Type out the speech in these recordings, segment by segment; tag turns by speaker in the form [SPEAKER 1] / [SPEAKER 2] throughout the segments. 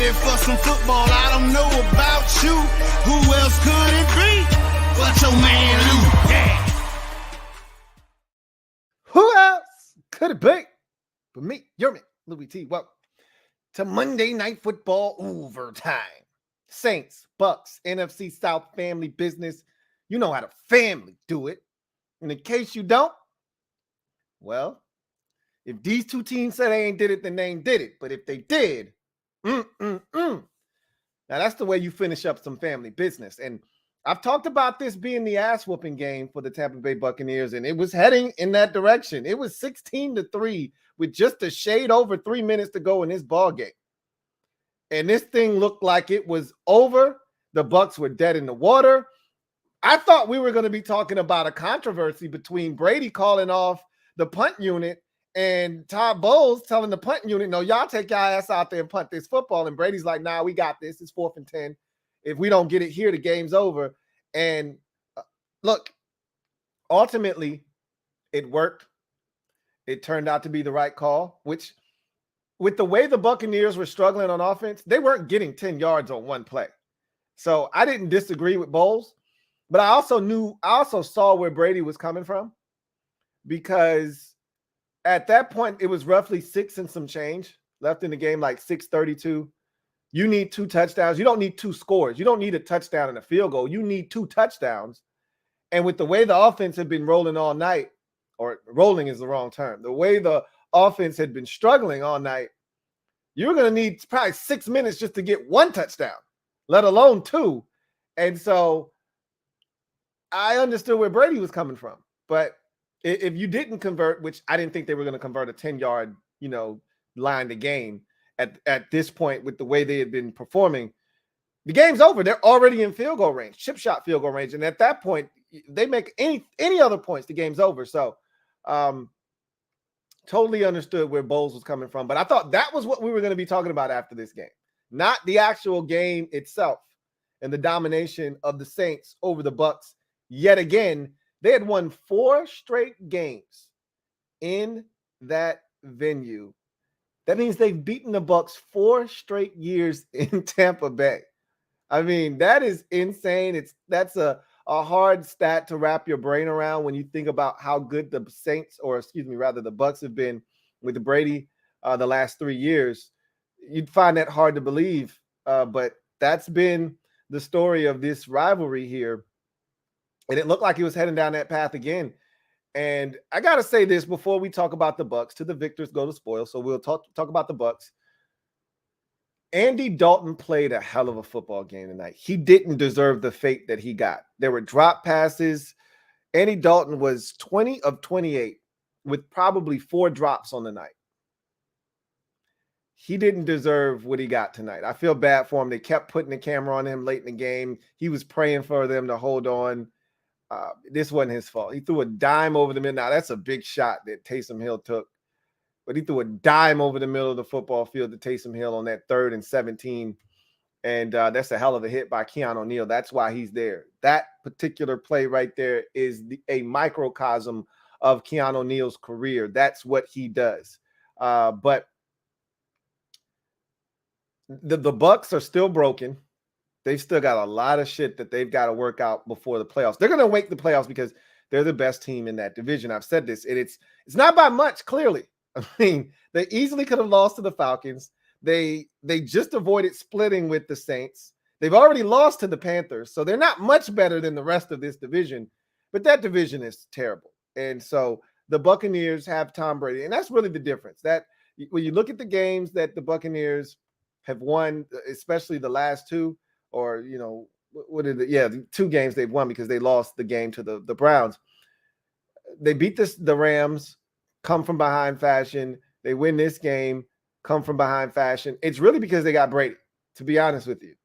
[SPEAKER 1] ready for some football. I don't know about you. Who else could it be but your man Lou? Yeah.
[SPEAKER 2] Who else could it be but me, your man, Louie T? Welcome to Monday Night Football overtime. Saints, Bucs, NFC South family business. You know how the family do it. And in case you don't, well, if these two teams said they ain't did it, then they ain't did it. But if they did, now that's the way you finish up some family business. And I've talked about this being the ass whooping game for the Tampa Bay Buccaneers, and it was heading in that direction. It was 16-3 with just a shade over 3 minutes to go in this ball game. And this thing looked like it was over. The Bucs were dead in the water. I thought we were going to be talking about a controversy between Brady calling off the punt unit and Todd Bowles telling the punt unit, no, y'all take your ass out there and punt this football. And Brady's like, nah, we got this. It's 4th and 10. If we don't get it here, the game's over. And look, ultimately, it worked. It turned out to be the right call, which with the way the Buccaneers were struggling on offense, they weren't getting 10 yards on one play. So I didn't disagree with Bowles, but I also saw where Brady was coming from, because at that point, it was roughly 6 and some change left in the game, like 6:32. You need 2 touchdowns. You don't need 2 scores. You don't need a touchdown and a field goal. You need 2 touchdowns. And with the way the offense had been rolling all night, or rolling is the wrong term, the way the offense had been struggling all night, you're going to need probably 6 minutes just to get 1 touchdown, let alone 2. And so I understood where Brady was coming from. But if you didn't convert, which I didn't think they were going to convert a 10-yard, line to gain at this point with the way they had been performing, the game's over. They're already in field goal range, chip shot field goal range. And at that point, they make any other points, the game's over. So totally understood where Bowles was coming from. But I thought that was what we were going to be talking about after this game, not the actual game itself and the domination of the Saints over the Bucs. Yet again, they had won 4 straight games in that venue. That means they've beaten the Bucs 4 straight years in Tampa Bay. I mean, that is insane. That's a hard stat to wrap your brain around when you think about how good the Saints, or excuse me, rather the Bucs have been with the Brady the last 3 years. You'd find that hard to believe, but that's been the story of this rivalry here. And it looked like he was heading down that path again. And I got to say this before we talk about the Bucs. To the victors go the spoils. So we'll talk about the Bucs. Andy Dalton played a hell of a football game tonight. He didn't deserve the fate that he got. There were drop passes. Andy Dalton was 20 of 28 with probably 4 drops on the night. He didn't deserve what he got tonight. I feel bad for him. They kept putting the camera on him late in the game. He was praying for them to hold on. This wasn't his fault. He threw a dime over the middle. Now, that's a big shot that Taysom Hill took. But he threw a dime over the middle of the football field to Taysom Hill on that 3rd and 17. And that's a hell of a hit by Keanu Neal. That's why he's there. That particular play right there is a microcosm of Keanu Neal's career. That's what he does. But the Bucs are still broken. They've still got a lot of shit that they've got to work out before the playoffs. They're going to make the playoffs because they're the best team in that division. I've said this, and it's not by much, clearly. I mean, they easily could have lost to the Falcons. They just avoided splitting with the Saints. They've already lost to the Panthers, so they're not much better than the rest of this division. But that division is terrible. And so the Buccaneers have Tom Brady, and that's really the difference. That when you look at the games that the Buccaneers have won, especially the last 2, or, the 2 games they've won because they lost the game to the Browns. They beat the Rams, come from behind fashion. They win this game, come from behind fashion. It's really because they got Brady, to be honest with you.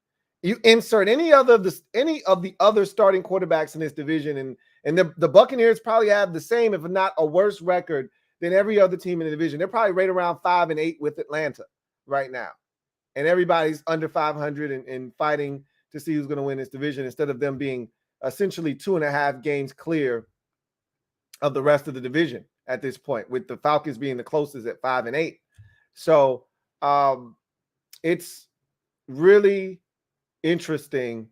[SPEAKER 2] You insert any of the other starting quarterbacks in this division, and the Buccaneers probably have the same, if not a worse record than every other team in the division. They're probably right around 5-8 with Atlanta right now. And everybody's under 500 and fighting to see who's going to win this division, instead of them being essentially 2.5 games clear of the rest of the division at this point, with the Falcons being the closest at 5-8. So it's really interesting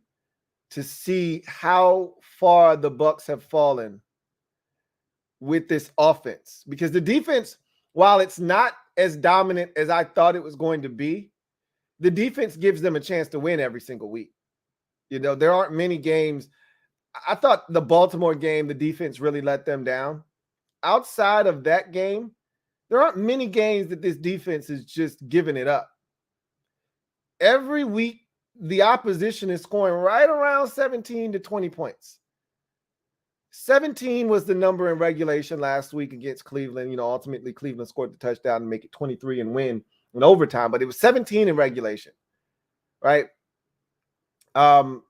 [SPEAKER 2] to see how far the Bucs have fallen with this offense, because the defense, while it's not as dominant as I thought it was going to be, the defense gives them a chance to win every single week. There aren't many games. I thought the Baltimore game, the defense really let them down. Outside of that game, there aren't many games that this defense is just giving it up. Every week, the opposition is scoring right around 17 to 20 points. 17 was the number in regulation last week against Cleveland. Ultimately, Cleveland scored the touchdown and make it 23 and win in overtime, but it was 17 in regulation, right? I'm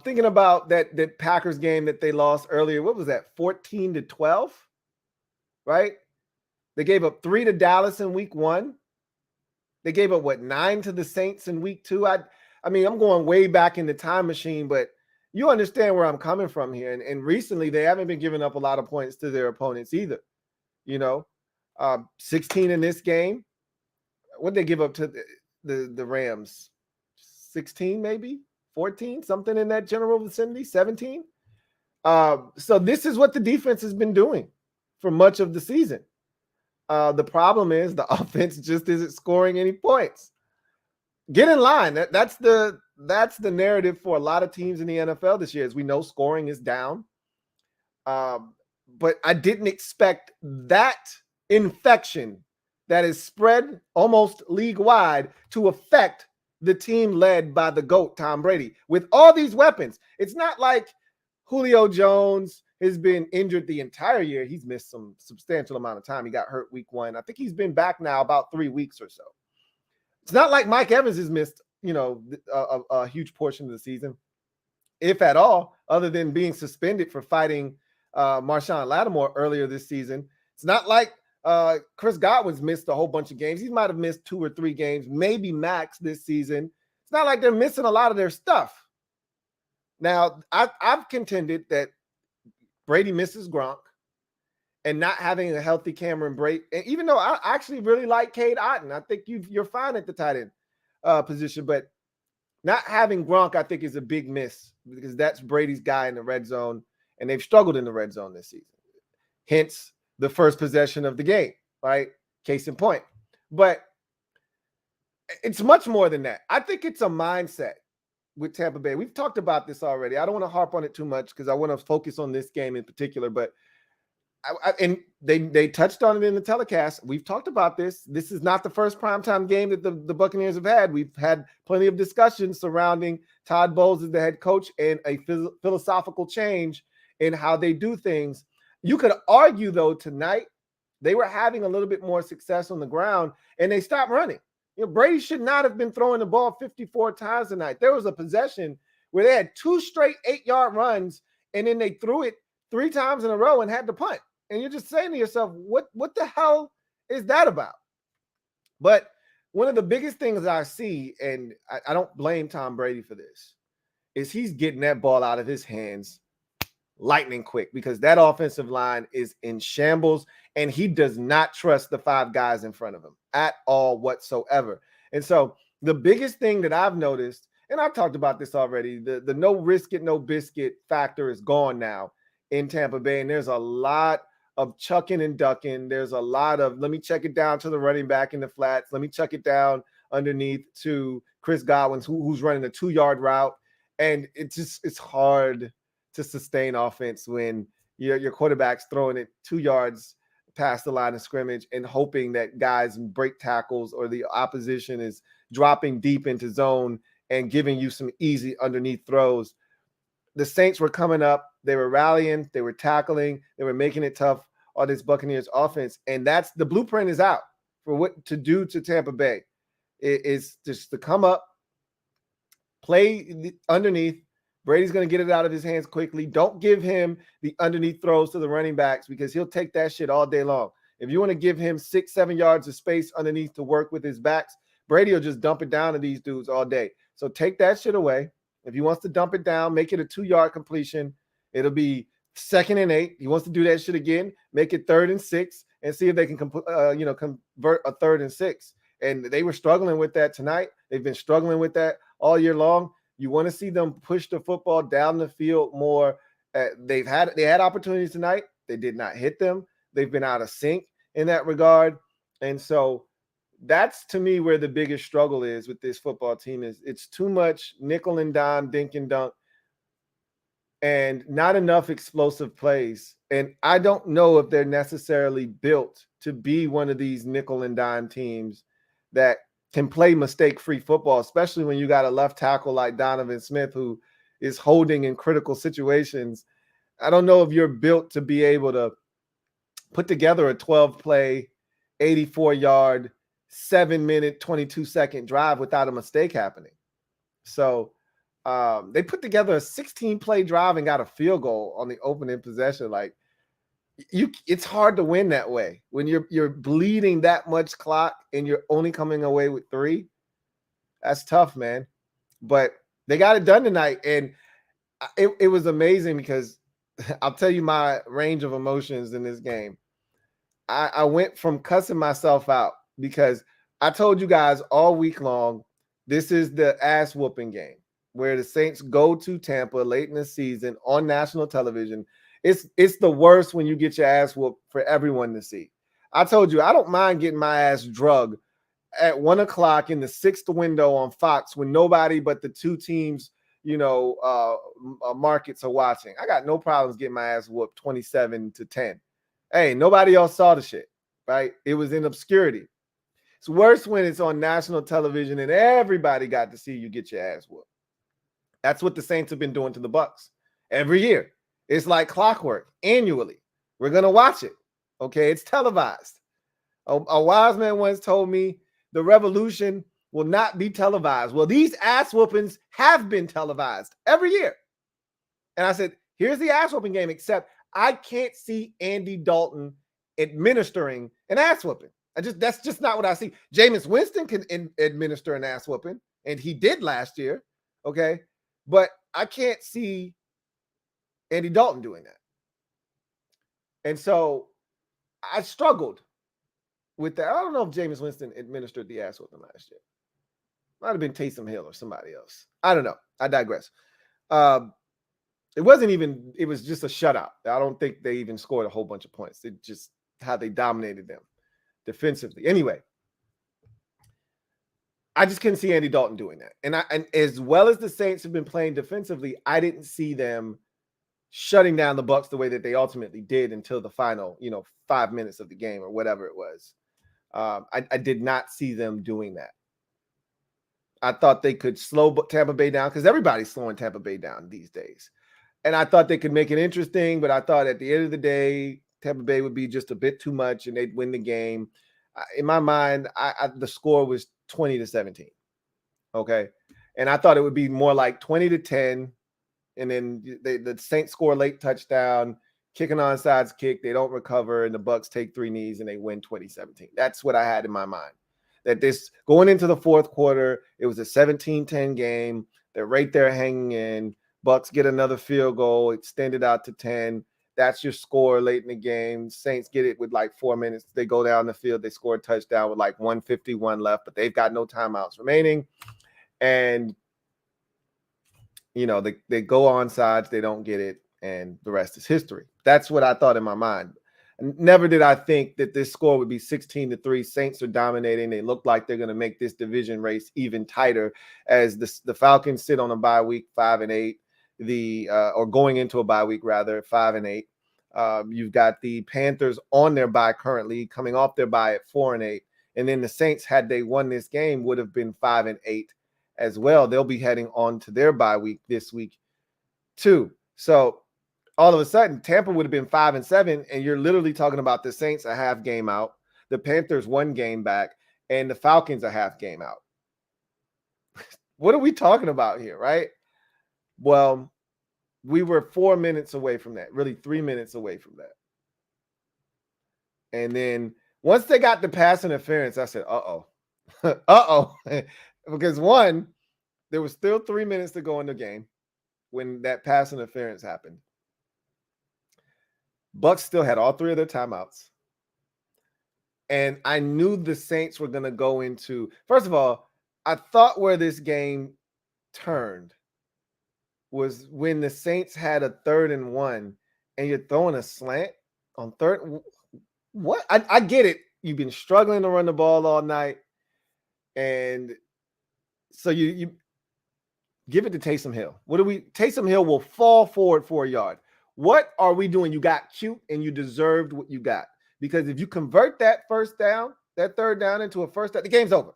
[SPEAKER 2] thinking about that Packers game that they lost earlier. What was that, 14 to 12, right? They gave up 3 to Dallas in week 1. They gave up, 9 to the Saints in week 2? I mean, I'm going way back in the time machine, but you understand where I'm coming from here. And recently, they haven't been giving up a lot of points to their opponents either. 16 in this game. What did they give up to the Rams? 16 maybe? 14? Something in that general vicinity? 17? So this is what the defense has been doing for much of the season. The problem is the offense just isn't scoring any points. Get in line. That's the narrative for a lot of teams in the NFL this year. As we know, scoring is down. But I didn't expect that infection that is spread almost league-wide to affect the team led by the GOAT, Tom Brady. With all these weapons, it's not like Julio Jones has been injured the entire year. He's missed some substantial amount of time. He got hurt week 1. I think he's been back now about 3 weeks or so. It's not like Mike Evans has missed, a huge portion of the season, if at all, other than being suspended for fighting Marshawn Lattimore earlier this season. It's not like Chris Godwin's missed a whole bunch of games. He might have missed 2 or 3 games, maybe max this season. It's not like they're missing a lot of their stuff. Now, I've contended that Brady misses Gronk, and not having a healthy Cameron Brate. And even though I actually really like Cade Otton, I think you're fine at the tight end position, but not having Gronk, I think, is a big miss, because that's Brady's guy in the red zone, and they've struggled in the red zone this season. Hence the first possession of the game, right? Case in point. But it's much more than that. I think it's a mindset with Tampa Bay. We've talked about this already. I don't want to harp on it too much because I want to focus on this game in particular, but and they touched on it in the telecast. We've talked about this. This is not the first primetime game that the Buccaneers have had. We've had plenty of discussions surrounding Todd Bowles as the head coach and a philosophical change in how they do things. You could argue, though, tonight they were having a little bit more success on the ground, and they stopped running. Brady should not have been throwing the ball 54 times tonight. There was a possession where they had 2 straight 8-yard runs, and then they threw it 3 times in a row and had to punt. And you're just saying to yourself, what the hell is that about? But one of the biggest things I see, and I don't blame Tom Brady for this, is he's getting that ball out of his hands lightning quick, because that offensive line is in shambles, and he does not trust the 5 guys in front of him at all whatsoever. And so the biggest thing that I've noticed, and I've talked about this already, the no risk it, no biscuit factor is gone now in Tampa Bay, and there's a lot of chucking and ducking. There's a lot of, let me check it down to the running back in the flats. Let me chuck it down underneath to Chris Godwin, who's running a 2-yard route. And it's hard to sustain offense when your quarterback's throwing it 2 yards past the line of scrimmage and hoping that guys break tackles or the opposition is dropping deep into zone and giving you some easy underneath throws. The Saints were coming up. They were rallying. They were tackling. They were making it tough on this Buccaneers offense. And that's the blueprint is out for what to do to Tampa Bay. It is just to come up, play underneath. Brady's going to get it out of his hands quickly. Don't give him the underneath throws to the running backs, because he'll take that shit all day long. If you want to give him 6-7 yards of space underneath to work with his backs, Brady will just dump it down to these dudes all day. So take that shit away. If he wants to dump it down, make it a 2-yard completion. It'll be 2nd and 8. He wants to do that shit again. Make it 3rd and 6, and see if they can convert a 3rd and 6. And they were struggling with that tonight. They've been struggling with that all year long. You want to see them push the football down the field more. They had opportunities tonight. They did not hit them. They've been out of sync in that regard. And so that's, to me, where the biggest struggle is with this football team is it's too much nickel and dime, dink and dunk, and not enough explosive plays. And I don't know if they're necessarily built to be one of these nickel and dime teams that can play mistake-free football, especially when you got a left tackle like Donovan Smith who is holding in critical situations. I don't know if you're built to be able to put together a 12-play, 84-yard, 7-minute, 22-second drive without a mistake happening. So they put together a 16-play drive and got a field goal on the opening possession. Like, it's hard to win that way when you're bleeding that much clock and you're only coming away with 3. That's tough, man. But they got it done tonight, and it was amazing because I'll tell you my range of emotions in this game. I went from cussing myself out because I told you guys all week long, this is the ass whooping game where the Saints go to Tampa late in the season on national television. It's the worst when you get your ass whooped for everyone to see. I told you, I don't mind getting my ass drugged at 1 o'clock in the 6th window on Fox when nobody but the 2 teams, markets are watching. I got no problems getting my ass whooped 27-10. Hey, nobody else saw the shit, right? It was in obscurity. It's worse when it's on national television and everybody got to see you get your ass whooped. That's what the Saints have been doing to the Bucs every year. It's like clockwork annually. We're going to watch it. Okay, it's televised. A wise man once told me the revolution will not be televised. Well, these ass whoopings have been televised every year. And I said, here's the ass whooping game, except I can't see Andy Dalton administering an ass whooping. That's just not what I see. Jameis Winston can administer an ass whooping, and he did last year. Okay, but I can't see Andy Dalton doing that. And so I struggled with that. I don't know if Jameis Winston administered the ass whooping last year. Might have been Taysom Hill or somebody else. I don't know. I digress. It was just a shutout. I don't think they even scored a whole bunch of points. It just how they dominated them defensively. Anyway, I just couldn't see Andy Dalton doing that. And as well as the Saints have been playing defensively, I didn't see them shutting down the Bucs the way that they ultimately did until the final, 5 minutes of the game or whatever it was. I did not see them doing that. I thought they could slow Tampa Bay down because everybody's slowing Tampa Bay down these days. And I thought they could make it interesting, but I thought at the end of the day, Tampa Bay would be just a bit too much and they'd win the game. In my mind, the score was 20-17. Okay. And I thought it would be more like 20-10. And then the Saints score late touchdown, kick an onside kick. They don't recover, and the Bucs take 3 knees and they win 20-17. That's what I had in my mind. That this going into the fourth quarter, it was a 17-10 game. They're right there hanging in. Bucs get another field goal, extended out to 10. That's your score late in the game. Saints get it with like 4 minutes. They go down the field. They score a touchdown with like 1:51 left, but they've got no timeouts remaining. And, they go on sides. They don't get it, and the rest is history. That's what I thought in my mind. Never did I think that this score would be 16-3. Saints are dominating. They look like they're going to make this division race even tighter as the Falcons sit on a bye week 5-8. Or going into a bye week rather 5-8. You've got the Panthers on their bye currently, coming off their bye at 4-8, and then the Saints, had they won this game, would have been 5-8 as well. They'll be heading on to their bye week this week too. So all of a sudden, Tampa would have been 5-7, and you're literally talking about the Saints a half game out, the Panthers 1 game back, and the Falcons a half game out. What are we talking about here, right? Well, we were 4 minutes away from that, really 3 minutes away from that. And then once they got the pass interference, I said, uh-oh. Uh-oh. Because one, there was still 3 minutes to go in the game when that pass interference happened. Bucs still had all 3 of their timeouts. And I knew the Saints were going to go into, first of all, I thought where this game turned was when the Saints had a 3rd and 1 and you're throwing a slant on third. What? I get it. You've been struggling to run the ball all night. And so you give it to Taysom Hill. Taysom Hill will fall forward for a yard. What are we doing? You got cute and you deserved what you got. Because if you convert that 3rd down into a first down, the game's over.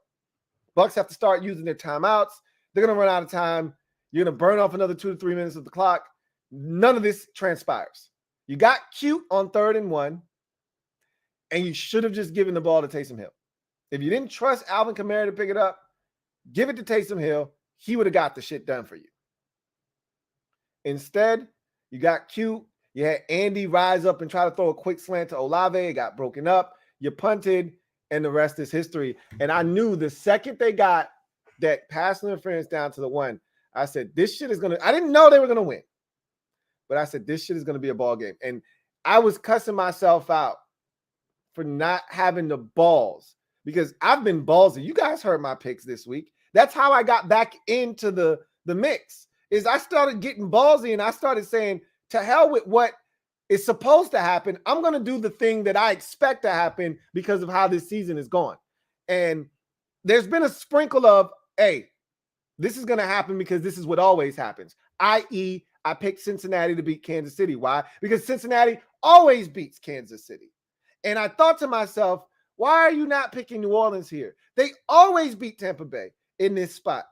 [SPEAKER 2] Bucs have to start using their timeouts. They're going to run out of time. You're going to burn off another 2 to 3 minutes of the clock. None of this transpires. You got cute on 3rd and 1, and you should have just given the ball to Taysom Hill. If you didn't trust Alvin Kamara to pick it up, give it to Taysom Hill. He would have got the shit done for you. Instead, you got cute. You had Andy rise up and try to throw a quick slant to Olave. It got broken up. You punted, and the rest is history. And I knew the second they got that pass interference down to the 1, I said, this shit is going to – I didn't know they were going to win. But I said, this shit is going to be a ball game. And I was cussing myself out for not having the balls because I've been ballsy. You guys heard my picks this week. That's how I got back into the mix is I started getting ballsy and I started saying, to hell with what is supposed to happen. I'm going to do the thing that I expect to happen because of how this season is going. And there's been a sprinkle of, hey, this is going to happen because this is what always happens, i.e., I picked Cincinnati to beat Kansas City. Why? Because Cincinnati always beats Kansas City. And I thought to myself, why are you not picking New Orleans here? They always beat Tampa Bay in this spot.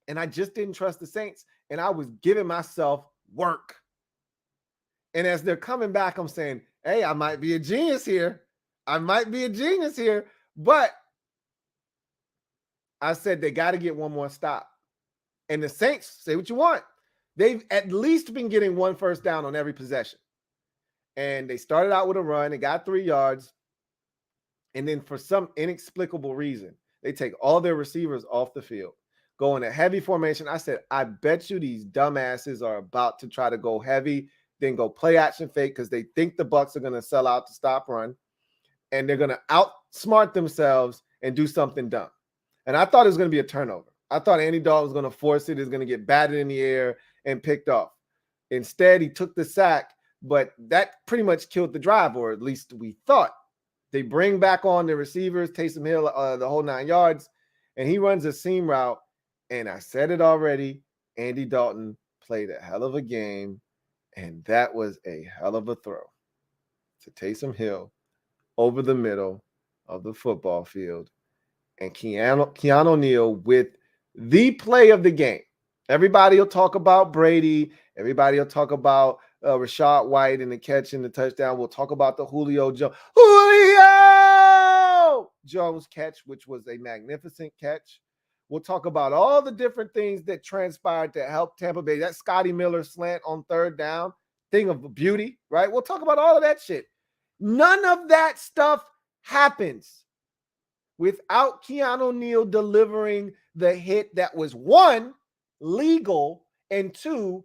[SPEAKER 2] And I just didn't trust the Saints. And I was giving myself work. And as they're coming back, I'm saying, hey, I might be a genius here. But I said they got to get one more stop. And the Saints, say what you want. They've at least been getting 1 first down on every possession. And they started out with a run. They got 3 yards. And then for some inexplicable reason, they take all their receivers off the field, go in a heavy formation. I said, I bet you these dumbasses are about to try to go heavy, then go play action fake because they think the Bucs are going to sell out to stop run. And they're going to outsmart themselves and do something dumb. And I thought it was going to be a turnover. I thought Andy Dalton was going to force it. He was going to get batted in the air and picked off. Instead, he took the sack, but that pretty much killed the drive, or at least we thought. They bring back on the receivers, Taysom Hill, the whole 9 yards, and he runs a seam route. And I said it already, Andy Dalton played a hell of a game, and that was a hell of a throw to Taysom Hill over the middle of the football field. And Keanu Neal with the play of the game. Everybody will talk about Brady. Everybody will talk about Rashad White and the catch and the touchdown. We'll talk about the Julio Jones catch, which was a magnificent catch. We'll talk about all the different things that transpired to help Tampa Bay. That Scotty Miller slant on 3rd down, thing of beauty, right? We'll talk about all of that shit. None of that stuff happens without Keanu Neal delivering the hit that was 1, legal, and 2,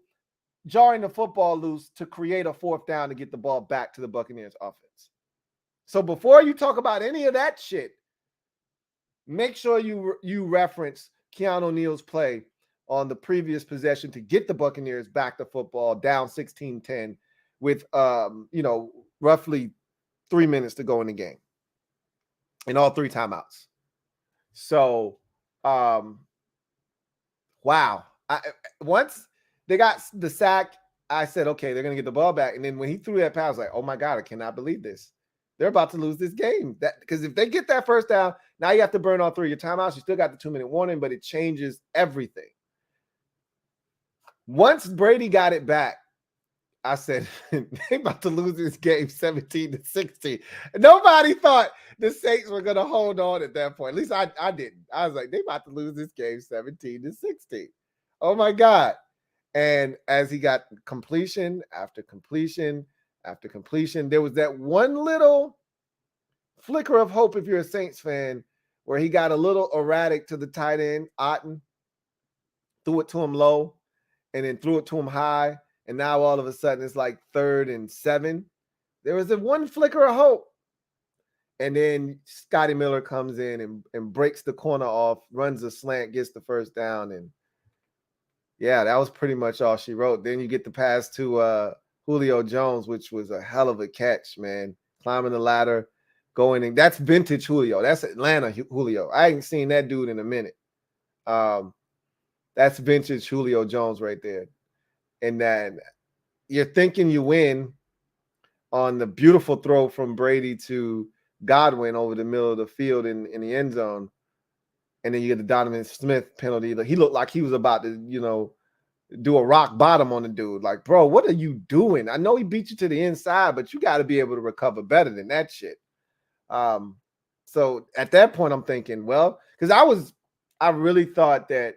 [SPEAKER 2] jarring the football loose to create a 4th down to get the ball back to the Buccaneers offense. So before you talk about any of that shit, make sure you reference Keanu Neal's play on the previous possession to get the Buccaneers back to football down 16-10 with roughly 3 minutes to go in the game and all 3 timeouts. So wow. Once they got the sack, I said, okay, they're going to get the ball back. And then when he threw that pass, I was like, oh my God, I cannot believe this. They're about to lose this game. Because if they get that first down, now you have to burn all 3 of your timeouts. You still got the 2-minute warning, but it changes everything. Once Brady got it back, I said, they about to lose this game 17-16. Nobody thought the Saints were going to hold on at that point. At least I didn't. I was like, they about to lose this game 17-16. Oh my God. And as he got completion after completion after completion, there was that one little flicker of hope if you're a Saints fan where he got a little erratic to the tight end, Otten, threw it to him low, and then threw it to him high. And now all of a sudden it's like 3rd and 7. There was a one flicker of hope. And then Scotty Miller comes in and breaks the corner off, runs a slant, gets the first down. And yeah, that was pretty much all she wrote. Then you get the pass to Julio Jones, which was a hell of a catch, man. Climbing the ladder, going in. That's vintage Julio. That's Atlanta Julio. I ain't seen that dude in a minute. That's vintage Julio Jones right there. And then you're thinking you win on the beautiful throw from Brady to Godwin over the middle of the field in the end zone. And then you get the Donovan Smith penalty. He looked like he was about to, do a rock bottom on the dude. Like, bro, what are you doing? I know he beat you to the inside, but you got to be able to recover better than that shit. So at that point, I'm thinking, well, because I really thought that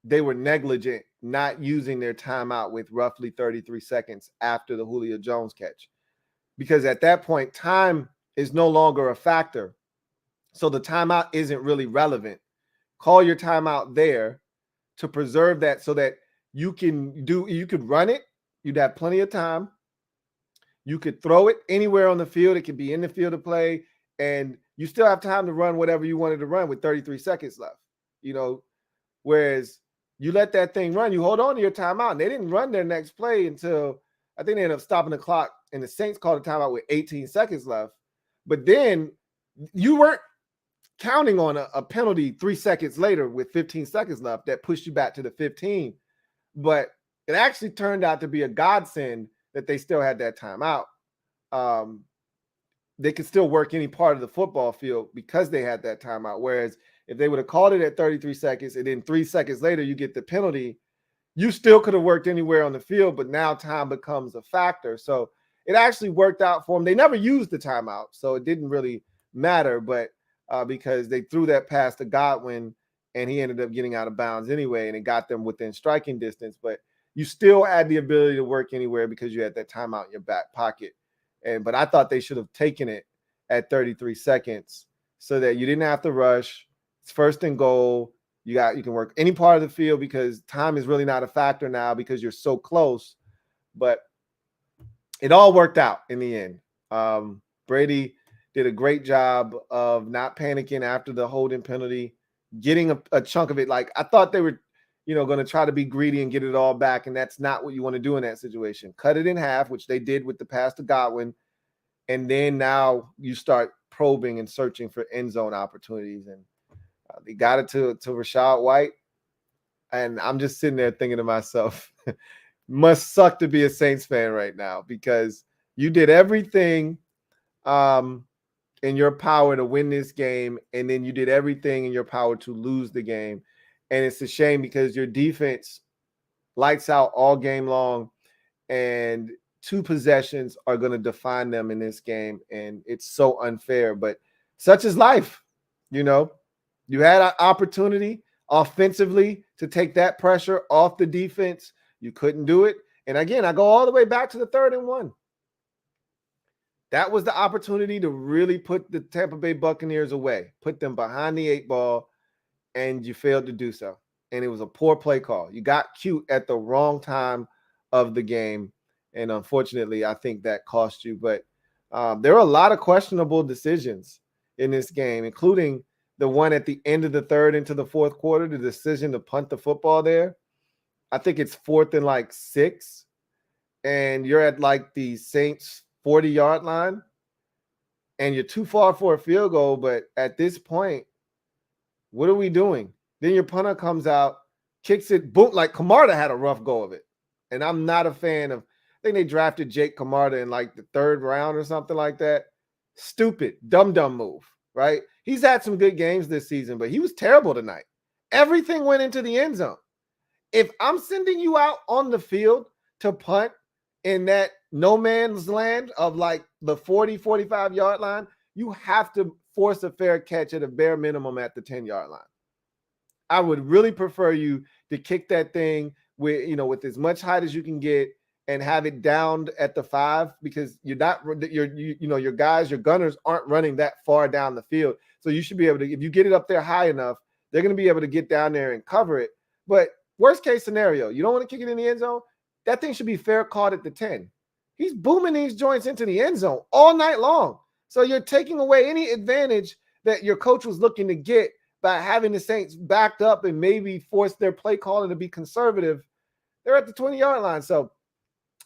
[SPEAKER 2] they were negligent not using their timeout with roughly 33 seconds after the Julio Jones catch. Because at that point, time is no longer a factor. So the timeout isn't really relevant. Call your timeout there to preserve that so that you could run it. You'd have plenty of time. You could throw it anywhere on the field. It could be in the field of play. And you still have time to run whatever you wanted to run with 33 seconds left. Whereas you let that thing run, you hold on to your timeout. And they didn't run their next play until I think they ended up stopping the clock. And the Saints called a timeout with 18 seconds left. But then you weren't counting on a penalty 3 seconds later with 15 seconds left that pushed you back to the 15. But it actually turned out to be a godsend that they still had that timeout. They could still work any part of the football field because they had that timeout. Whereas if they would have called it at 33 seconds and then 3 seconds later you get the penalty, you still could have worked anywhere on the field, but now time becomes a factor. So it actually worked out for them. They never used the timeout, so it didn't really matter. But because they threw that pass to Godwin, and he ended up getting out of bounds anyway, and it got them within striking distance. But you still had the ability to work anywhere because you had that timeout in your back pocket. But I thought they should have taken it at 33 seconds so that you didn't have to rush. It's first and goal. You can work any part of the field because time is really not a factor now because you're so close. But it all worked out in the end. Brady did a great job of not panicking after the holding penalty, getting a chunk of it. Like, I thought they were, going to try to be greedy and get it all back, and that's not what you want to do in that situation. Cut it in half, which they did with the pass to Godwin, and then now you start probing and searching for end zone opportunities, and they got it to Rachaad White, and I'm just sitting there thinking to myself, must suck to be a Saints fan right now because you did everything in your power to win this game, and then you did everything in your power to lose the game. And it's a shame because your defense lights out all game long, and 2 possessions are going to define them in this game, and it's so unfair. But such is life. You had an opportunity offensively to take that pressure off the defense. You couldn't do it. And again, I go all the way back to the 3rd and 1. That was the opportunity to really put the Tampa Bay Buccaneers away, put them behind the 8 ball, and you failed to do so. And it was a poor play call. You got cute at the wrong time of the game, and unfortunately, I think that cost you. But there were a lot of questionable decisions in this game, including the one at the end of the 3rd into the 4th quarter, the decision to punt the football there. I think it's 4th and 6, and you're at the Saints 40-yard line, and you're too far for a field goal. But at this point, what are we doing? Then your punter comes out, kicks it, boom, like Camarda had a rough go of it. And I'm not a fan of, I think they drafted Jake Camarda in the 3rd round or something like that. Stupid, dumb move, right? He's had some good games this season, but he was terrible tonight. Everything went into the end zone. If I'm sending you out on the field to punt in that no man's land of the 40, 45-yard line, you have to force a fair catch at a bare minimum at the 10-yard line. I would really prefer you to kick that thing with as much height as you can get and have it downed at the 5 because your guys, your gunners aren't running that far down the field. So you should be able to, if you get it up there high enough, they're going to be able to get down there and cover it. But worst case scenario, you don't want to kick it in the end zone. That thing should be fair caught at the 10. He's booming these joints into the end zone all night long. So you're taking away any advantage that your coach was looking to get by having the Saints backed up and maybe force their play calling to be conservative. They're at the 20-yard line. So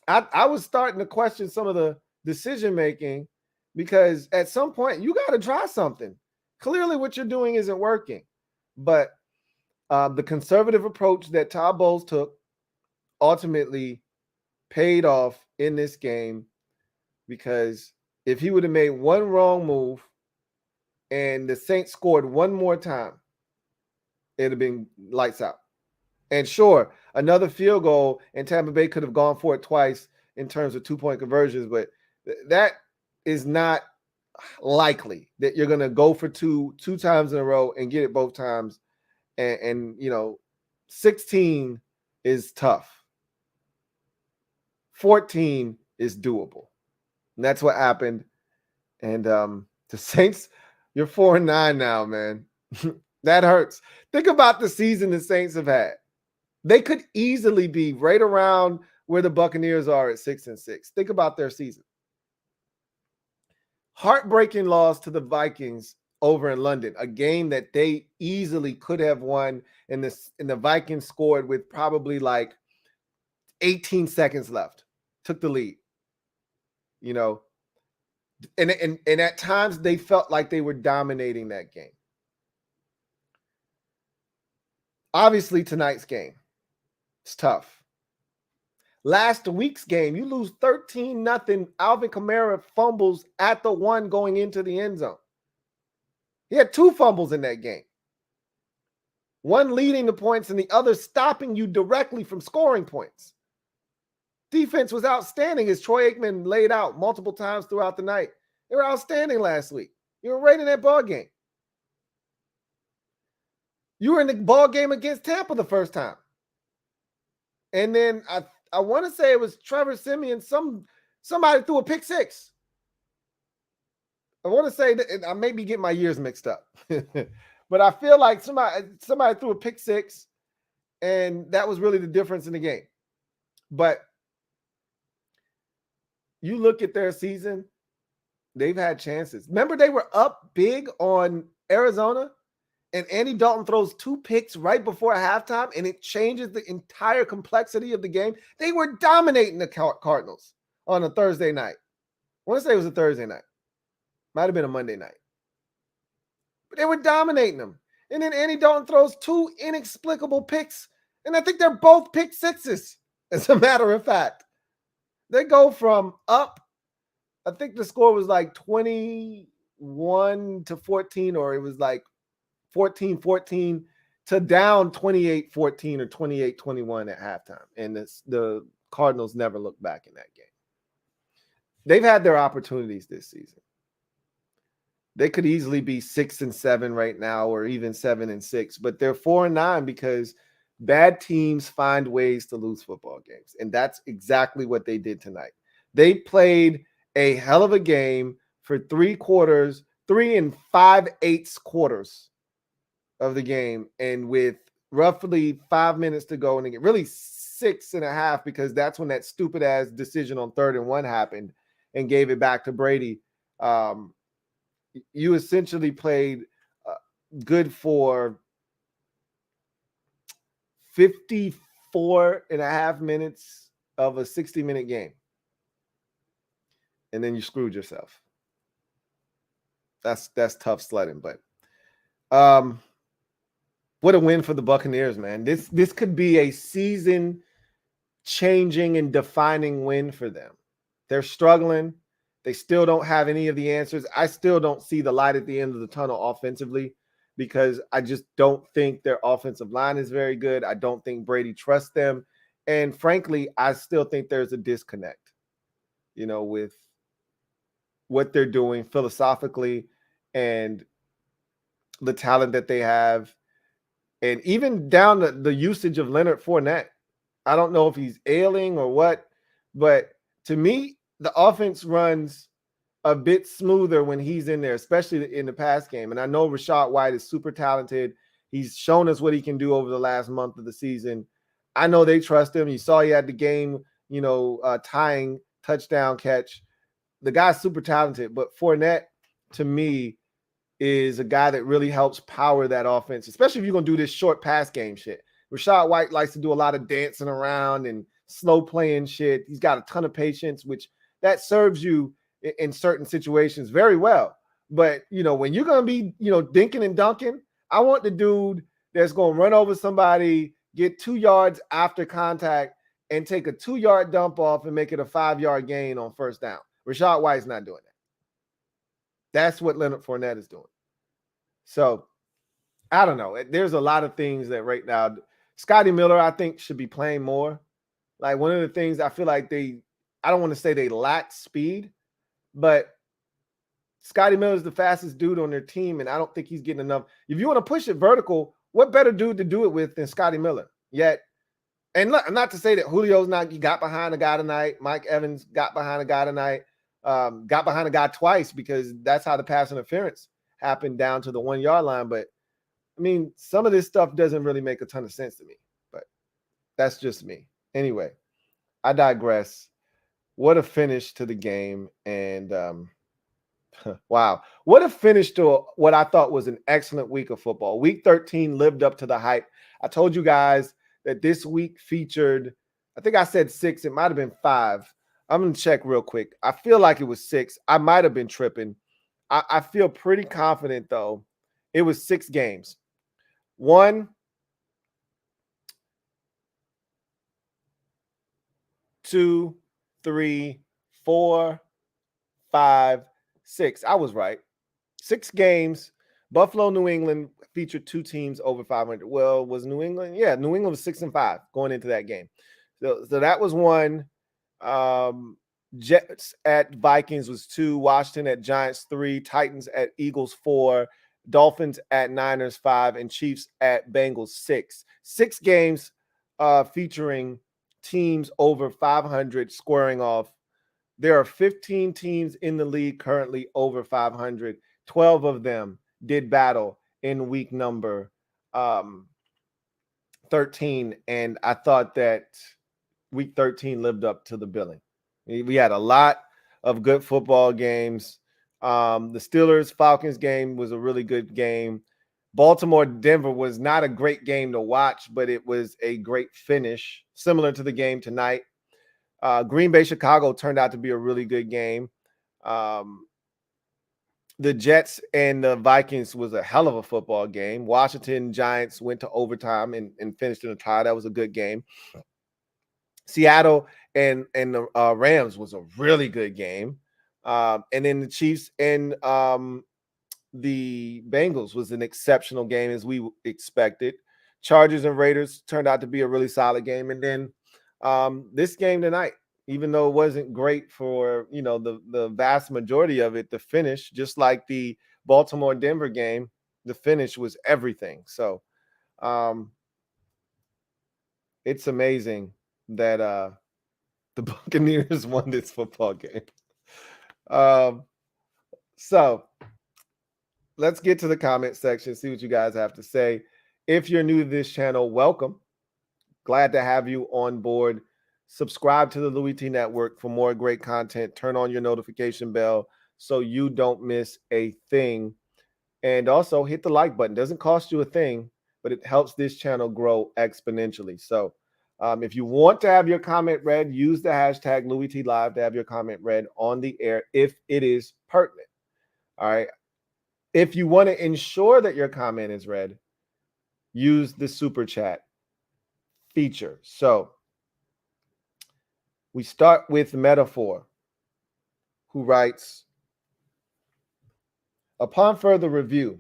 [SPEAKER 2] I was starting to question some of the decision making, because at some point you got to try something. Clearly what you're doing isn't working. But the conservative approach that Todd Bowles took ultimately paid off in this game, because if he would have made one wrong move and the Saints scored one more time, it'd have been lights out. And sure, another field goal and Tampa Bay could have gone for it twice in terms of 2-point conversions, but that is not likely that you're going to go for two times in a row and get it both times. And 16 is tough. 14 is doable. And that's what happened. And the Saints, you're 4-9 now, man. That hurts. Think about the season the Saints have had. They could easily be right around where the Buccaneers are at 6-6. Think about their season. Heartbreaking loss to the Vikings over in London, a game that they easily could have won, and the Vikings scored with probably like 18 seconds left, took the lead. And at times they felt like they were dominating that game. Obviously, tonight's game, it's tough. Last week's game, you lose 13-0. Alvin Kamara fumbles at the 1 going into the end zone. He had 2 fumbles in that game. One leading the points and the other stopping you directly from scoring points. Defense was outstanding, as Troy Aikman laid out multiple times throughout the night. They were outstanding last week. You were right in that ball game. You were in the ball game against Tampa the first time. And then I want to say it was Trevor Siemian. Somebody threw a pick 6. I want to say that I may be getting my years mixed up, but I feel like somebody threw a pick 6, and that was really the difference in the game. But you look at their season, they've had chances. Remember, they were up big on Arizona, and Andy Dalton throws 2 picks right before halftime, and it changes the entire complexity of the game. They were dominating the Cardinals on a Thursday night. I want to say it was a Thursday night. Might have been a Monday night. But they were dominating them. And then Andy Dalton throws 2 inexplicable picks, and I think they're both pick 6s, as a matter of fact. They go from up, I think the score was like 21-14, or it was like 14-14 to down 28-14 or 28-21 at halftime. And the Cardinals never looked back in that game. They've had their opportunities this season. They could easily be 6-7 right now, or even 7-6, but they're 4-9 because bad teams find ways to lose football games. And that's exactly what they did tonight. They played a hell of a game for 3 quarters, 3 5/8 quarters of the game. And with roughly 5 minutes to go, and again, really 6.5, because that's when that stupid ass decision on 3rd and 1 happened and gave it back to Brady. You essentially played good for 54.5 minutes of a 60-minute game. And then you screwed yourself. That's tough sledding, but what a win for the Buccaneers, man. This could be a season-changing and defining win for them. They're struggling. They still don't have any of the answers. I still don't see the light at the end of the tunnel offensively, because I just don't think their offensive line is very good. I don't think Brady trusts them. And frankly, I still think there's a disconnect, with what they're doing philosophically and the talent that they have. And even down to the usage of Leonard Fournette. I don't know if he's ailing or what, but to me, the offense runs a bit smoother when he's in there, especially in the pass game. And I know Rachaad White is super talented. He's shown us what he can do over the last month of the season. I know they trust him. You saw he had the game, tying touchdown catch. The guy's super talented, but Fournette, to me, is a guy that really helps power that offense, especially if you're going to do this short pass game shit. Rachaad White likes to do a lot of dancing around and slow playing shit. He's got a ton of patience, which that serves you in certain situations very well. But, when you're going to be, dinking and dunking, I want the dude that's going to run over somebody, get 2 yards after contact, and take a 2-yard dump off and make it a 5-yard gain on first down. Rachaad White's not doing that. That's what Leonard Fournette is doing. So, I don't know. There's a lot of things that right now, Scotty Miller, I think, should be playing more. Like, one of the things I feel like I don't want to say they lack speed, but Scotty Miller is the fastest dude on their team, and I don't think he's getting enough. If you want to push it vertical, what better dude to do it with than Scotty Miller? Yet, and not to say that Julio's he got behind a guy tonight. Mike Evans got behind a guy tonight. Got behind a guy twice because that's how the pass interference happened down to the 1-yard line. But, I mean, some of this stuff doesn't really make a ton of sense to me. But that's just me. Anyway, I digress. What a finish to the game. And, wow. What a finish to what I thought was an excellent week of football. Week 13 lived up to the hype. I told you guys that this week featured, I think I said 6. It might have been 5. I'm going to check real quick. I feel like it was 6. I might have been tripping. I feel pretty confident, though. It was 6 games. 1, 2, 3, 4, 5, 6. I was right. 6 games. Buffalo, New England featured 2 teams over 500. Well, was New England? Yeah, New England was 6-5 going into that game. So that was 1. Jets at Vikings was 2. Washington at Giants 3. Titans at Eagles 4. Dolphins at Niners 5. And Chiefs at Bengals 6. 6 games featuring teams over 500 squaring off. There are 15 teams in the league currently over 500. 12 of them did battle in week number 13. And I thought that week 13 lived up to the billing. We had a lot of good football games. The Steelers-Falcons game was a really good game. Baltimore-Denver was not a great game to watch, but it was a great finish, similar to the game tonight. Green Bay-Chicago turned out to be a really good game. The Jets and the Vikings was a hell of a football game. Washington-Giants went to overtime and finished in a tie. That was a good game. Seattle and the Rams was a really good game. And then the Chiefs and the Bengals was an exceptional game as we expected. Chargers and Raiders turned out to be a really solid game. And then this game tonight, even though it wasn't great for, the vast majority of it, the finish, just like the Baltimore-Denver game, the finish was everything. So it's amazing that the Buccaneers won this football game. So let's get to the comment section, see what you guys have to say. If you're new to this channel, welcome. Glad to have you on board. Subscribe to the Louie T Network for more great content. Turn on your notification bell so you don't miss a thing. And also hit the like button. Doesn't cost you a thing, but it helps this channel grow exponentially. So if you want to have your comment read, use the hashtag LouieTLive to have your comment read on the air if it is pertinent. All right. If you want to ensure that your comment is read, use the super chat feature. So we start with Metaphor, who writes, upon further review,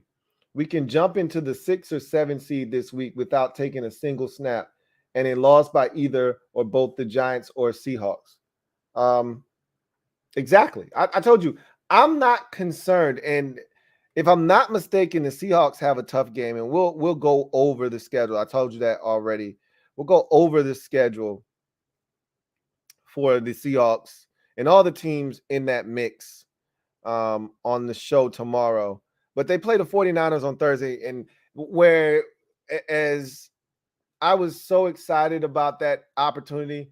[SPEAKER 2] we can jump into the 6 or 7 seed this week without taking a single snap and a loss by either or both the Giants or Seahawks. Exactly. I told you, I'm not concerned. And if I'm not mistaken, the Seahawks have a tough game, and we'll go over the schedule. I told you that already. We'll go over the schedule for the Seahawks and all the teams in that mix on the show tomorrow. But they play the 49ers on Thursday, and as I was so excited about that opportunity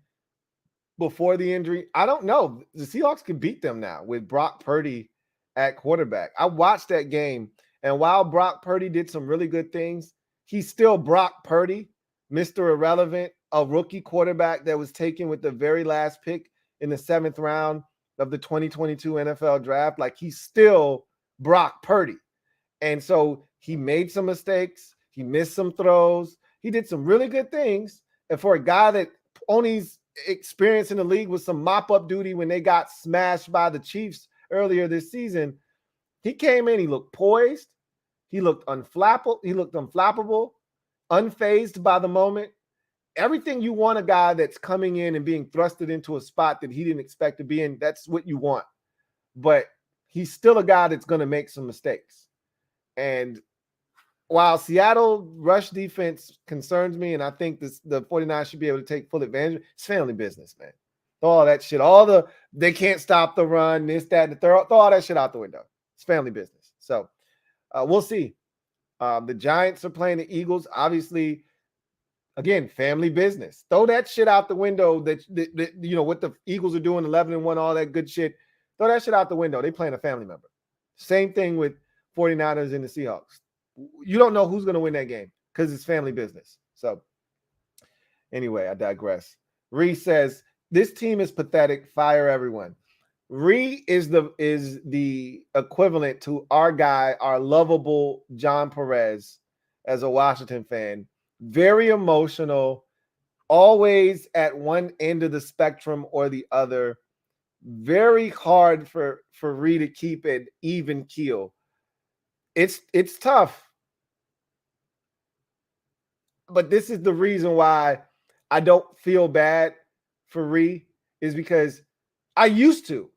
[SPEAKER 2] before the injury, I don't know. The Seahawks could beat them now with Brock Purdy at quarterback. I watched that game, and while Brock Purdy did some really good things, he's still Brock Purdy, Mr. Irrelevant, a rookie quarterback that was taken with the very last pick in the 7th round of the 2022 NFL draft. Like, he's still Brock Purdy. And so he made some mistakes. He missed some throws. He did some really good things. And for a guy that only's experience in the league with some mop-up duty when they got smashed by the Chiefs earlier this season, he came in, he looked poised, he looked unflappable, unfazed by the moment. Everything you want a guy that's coming in and being thrusted into a spot that he didn't expect to be in, that's what you want. But he's still a guy that's going to make some mistakes. And while Seattle rush defense concerns me, and I think the 49ers should be able to take full advantage, it's family business, man. Throw all that shit, they can't stop the run, this, that, and the third, throw all that shit out the window. It's family business. So we'll see. The Giants are playing the Eagles. Obviously, again, family business. Throw that shit out the window that you know, what the Eagles are doing, 11-1, all that good shit. Throw that shit out the window. They playing a family member. Same thing with 49ers and the Seahawks. You don't know who's going to win that game because it's family business. So anyway, I digress. Reese says, this team is pathetic. Fire everyone. Ree is the equivalent to our guy, our lovable John Perez as a Washington fan. Very emotional, always at one end of the spectrum or the other. Very hard for Ree to keep an even keel. It's tough. But this is the reason why I don't feel bad for Ree, is because I used to.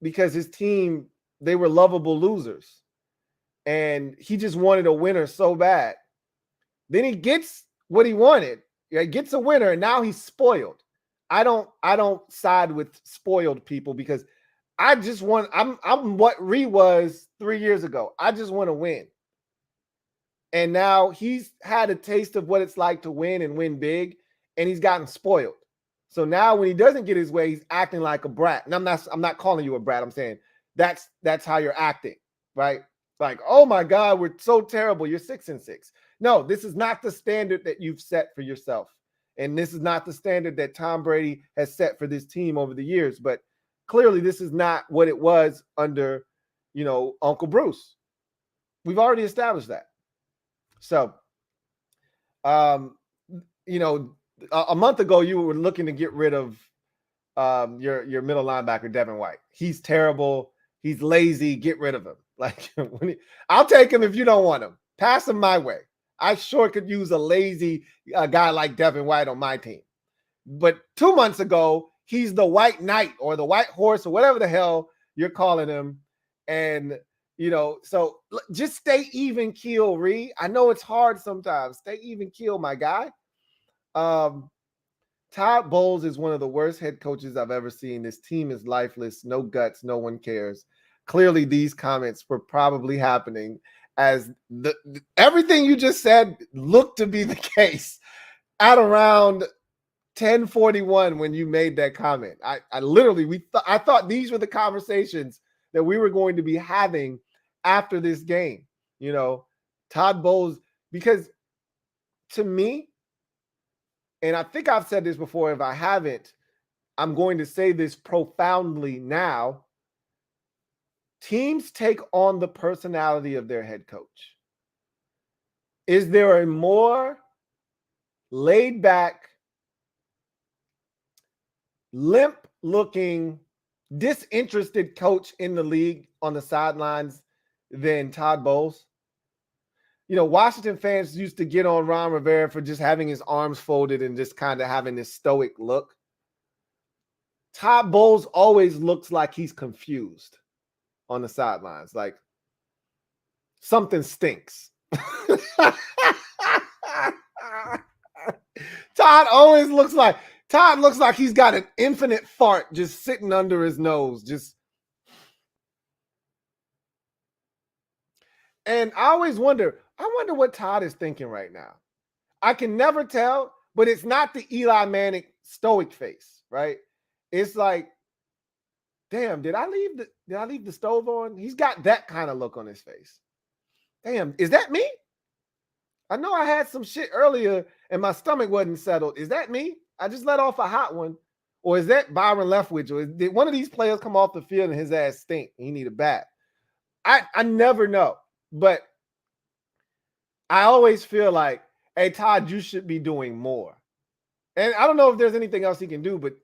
[SPEAKER 2] Because his team, they were lovable losers. And he just wanted a winner so bad. Then he gets what he wanted. He gets a winner, and now he's spoiled. I don't side with spoiled people, because I just want, I'm what Ree was 3 years ago. I just want to win. And now he's had a taste of what it's like to win and win big, and he's gotten spoiled. So now when he doesn't get his way, he's acting like a brat. And I'm not calling you a brat. I'm saying that's how you're acting, right? Like, oh my God, we're so terrible. You're 6-6. No, this is not the standard that you've set for yourself. And this is not the standard that Tom Brady has set for this team over the years. But clearly this is not what it was under, Uncle Bruce. We've already established that. So, a month ago, you were looking to get rid of your middle linebacker, Devin White. He's terrible. He's lazy. Get rid of him. Like, I'll take him if you don't want him. Pass him my way. I sure could use a lazy guy like Devin White on my team. But 2 months ago, he's the white knight or the white horse or whatever the hell you're calling him. And, so just stay even keel, Ree. I know it's hard sometimes. Stay even keel, my guy. Todd Bowles is one of the worst head coaches I've ever seen. This team is lifeless, no guts, no one cares. Clearly, these comments were probably happening as everything you just said looked to be the case at around 10:41 when you made that comment. I thought these were the conversations that we were going to be having after this game. Todd Bowles, because to me, and I think I've said this before, if I haven't, I'm going to say this profoundly now. Teams take on the personality of their head coach. Is there a more laid back, limp-looking, disinterested coach in the league on the sidelines than Todd Bowles? Washington fans used to get on Ron Rivera for just having his arms folded and just kind of having this stoic look. Todd Bowles always looks like he's confused on the sidelines, like something stinks. Todd looks like he's got an infinite fart just sitting under his nose. And I always wonder what Todd is thinking right now. I can never tell, but it's not the Eli Manning stoic face, right? It's like, damn, did I leave the stove on? He's got that kind of look on his face. Damn, is that me? I know I had some shit earlier and my stomach wasn't settled. Is that me? I just let off a hot one. Or is that Byron Leftwich? Or did one of these players come off the field and his ass stink? He need a bat. I never know. But I always feel like, hey, Todd, you should be doing more. And I don't know if there's anything else he can do, but,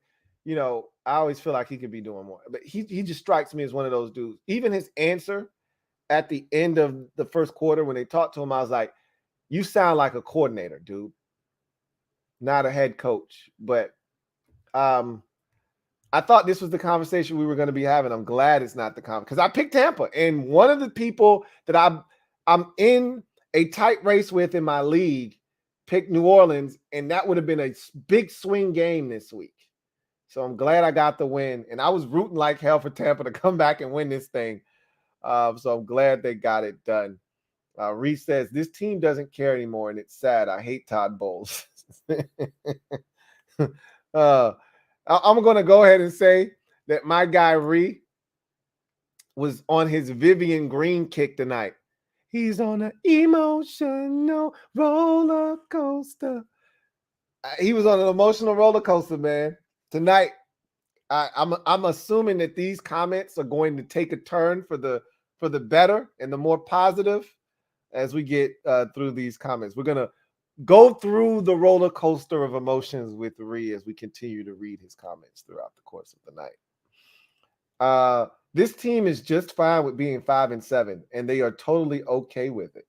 [SPEAKER 2] you know, I always feel like he could be doing more. But he just strikes me as one of those dudes. Even his answer at the end of the first quarter when they talked to him, I was like, you sound like a coordinator, dude, not a head coach. But I thought this was the conversation we were going to be having. I'm glad it's not the conversation because I picked Tampa. And one of the people that I'm in a tight race with in my league picked New Orleans, and that would have been a big swing game this week. So I'm glad I got the win. And I was rooting like hell for Tampa to come back and win this thing. So I'm glad they got it done. Reese says, this team doesn't care anymore, and it's sad. I hate Todd Bowles. I'm going to go ahead and say that my guy Ree was on his Vivian Green kick tonight. He's on an emotional roller coaster. He was on an emotional roller coaster, man. Tonight, I'm assuming that these comments are going to take a turn for the better and the more positive as we get through these comments. We're going to go through the roller coaster of emotions with Ree as we continue to read his comments throughout the course of the night. This team is just fine with being 5-7, and they are totally okay with it.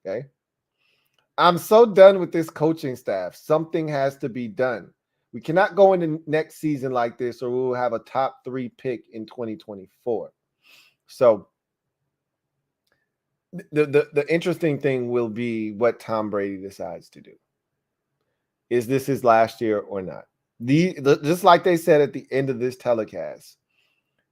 [SPEAKER 2] Okay. I'm so done with this coaching staff. Something has to be done. We cannot go into next season like this, or we will have a top 3 pick in 2024. So the interesting thing will be what Tom Brady decides to do. Is this his last year or not? Just like they said at the end of this telecast,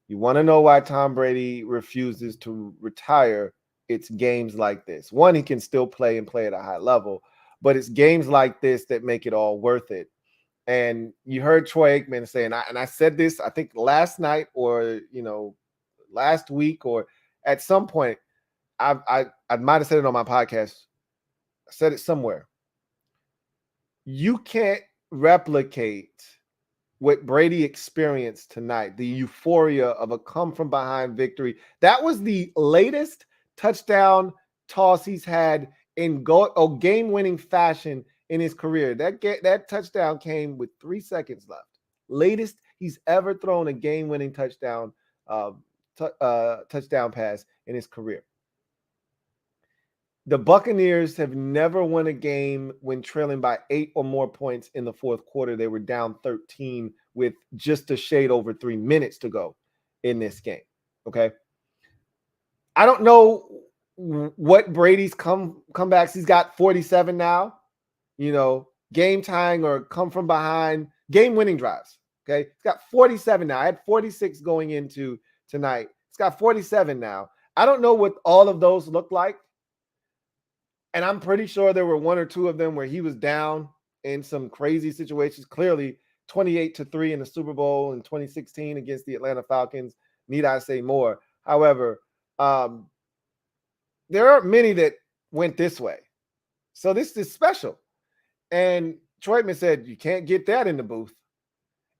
[SPEAKER 2] you want to know why Tom Brady refuses to retire? It's games like this. One, he can still play and play at a high level, but it's games like this that make it all worth it. And you heard Troy Aikman say, and I said this, I think last night or, last week or at some point, I might have said it on my podcast. I said it somewhere. You can't replicate what Brady experienced tonight, the euphoria of a come-from-behind victory. That was the latest touchdown toss he's had in game-winning fashion in his career. That touchdown came with 3 seconds left. Latest he's ever thrown a game-winning touchdown pass in his career. The Buccaneers have never won a game when trailing by 8 or more points in the fourth quarter. They were down 13 with just a shade over 3 minutes to go in this game. Okay. I don't know what Brady's comebacks. He's got 47 now, game tying or come from behind, game winning drives. Okay. He's got 47 now. I had 46 going into tonight. He's got 47 now. I don't know what all of those look like. And I'm pretty sure there were 1 or 2 of them where he was down in some crazy situations. Clearly, 28-3 in the Super Bowl in 2016 against the Atlanta Falcons. Need I say more? However, there are many that went this way. So this is special. And Troitman said, you can't get that in the booth.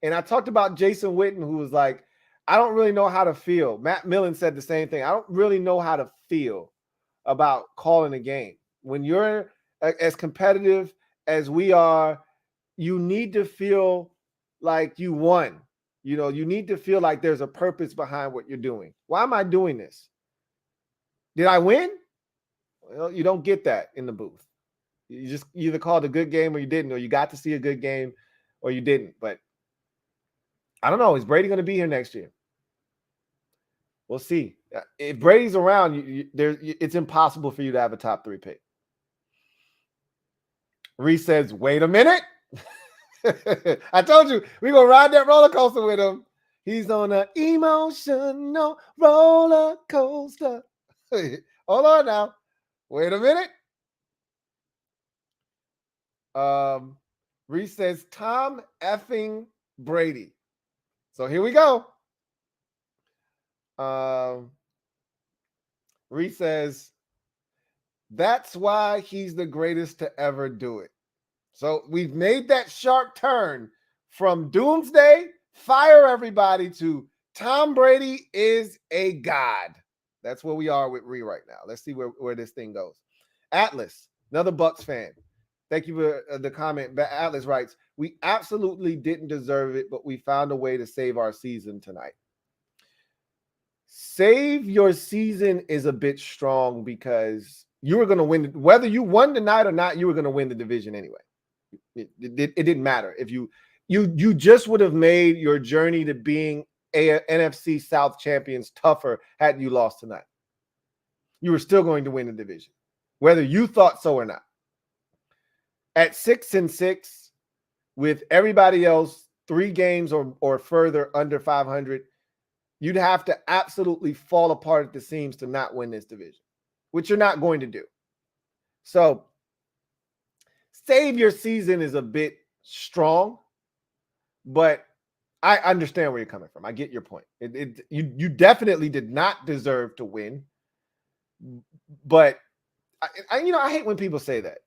[SPEAKER 2] And I talked about Jason Witten, who was like, I don't really know how to feel. Matt Millen said the same thing. I don't really know how to feel about calling a game. When you're as competitive as we are, you need to feel like you won. You need to feel like there's a purpose behind what you're doing. Why am I doing this? Did I win? Well, you don't get that in the booth. You just either called a good game or you didn't, or you got to see a good game or you didn't. But I don't know. Is Brady going to be here next year? We'll see. If Brady's around, it's impossible for you to have a top 3 pick. Reese says, wait a minute. I told you, we're going to ride that roller coaster with him. He's on an emotional roller coaster. Hold on now. Wait a minute. Reese says, Tom effing Brady. So here we go. Reese says, that's why he's the greatest to ever do it. So we've made that sharp turn from doomsday, fire everybody, to Tom Brady is a god. That's where we are with Ree right now. Let's see where this thing goes. Atlas, another Bucs fan. Thank you for the comment. Atlas writes, we absolutely didn't deserve it, but we found a way to save our season tonight. Save your season is a bit strong because you were going to win. Whether you won tonight or not, you were going to win the division anyway. It didn't matter. If you just would have made your journey to being a NFC South champions tougher had you lost tonight. You were still going to win the division, whether you thought so or not. At 6-6, with everybody else 3 games or further under 500, you'd have to absolutely fall apart at the seams to not win this division, which you're not going to do. So save your season is a bit strong, but I understand where you're coming from. I get your point. You definitely did not deserve to win, but I hate when people say that.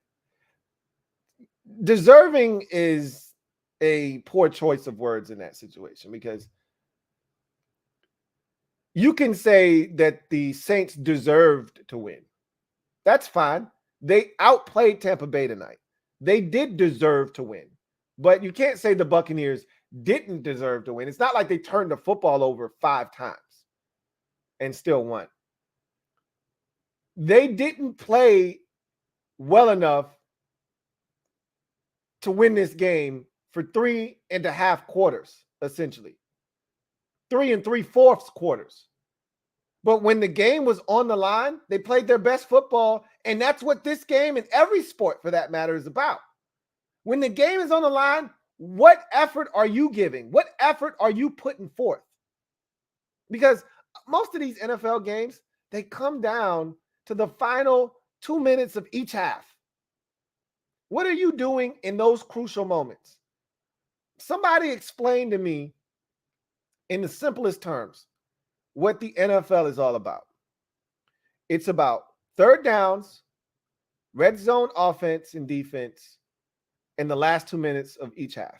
[SPEAKER 2] Deserving is a poor choice of words in that situation, because you can say that the Saints deserved to win. That's fine. They outplayed Tampa Bay tonight. They did deserve to win, but you can't say the Buccaneers didn't deserve to win. It's not like they turned the football over 5 times and still won. They didn't play well enough to win this game for 3.5 quarters, essentially. 3 3/4 quarters. But when the game was on the line, they played their best football, and that's what this game and every sport for that matter is about. When the game is on the line, what effort are you giving? What effort are you putting forth? Because most of these NFL games, they come down to the final 2 minutes of each half. What are you doing in those crucial moments? Somebody explain to me in the simplest terms what the NFL is all about. It's about third downs, red zone offense and defense in the last 2 minutes of each half.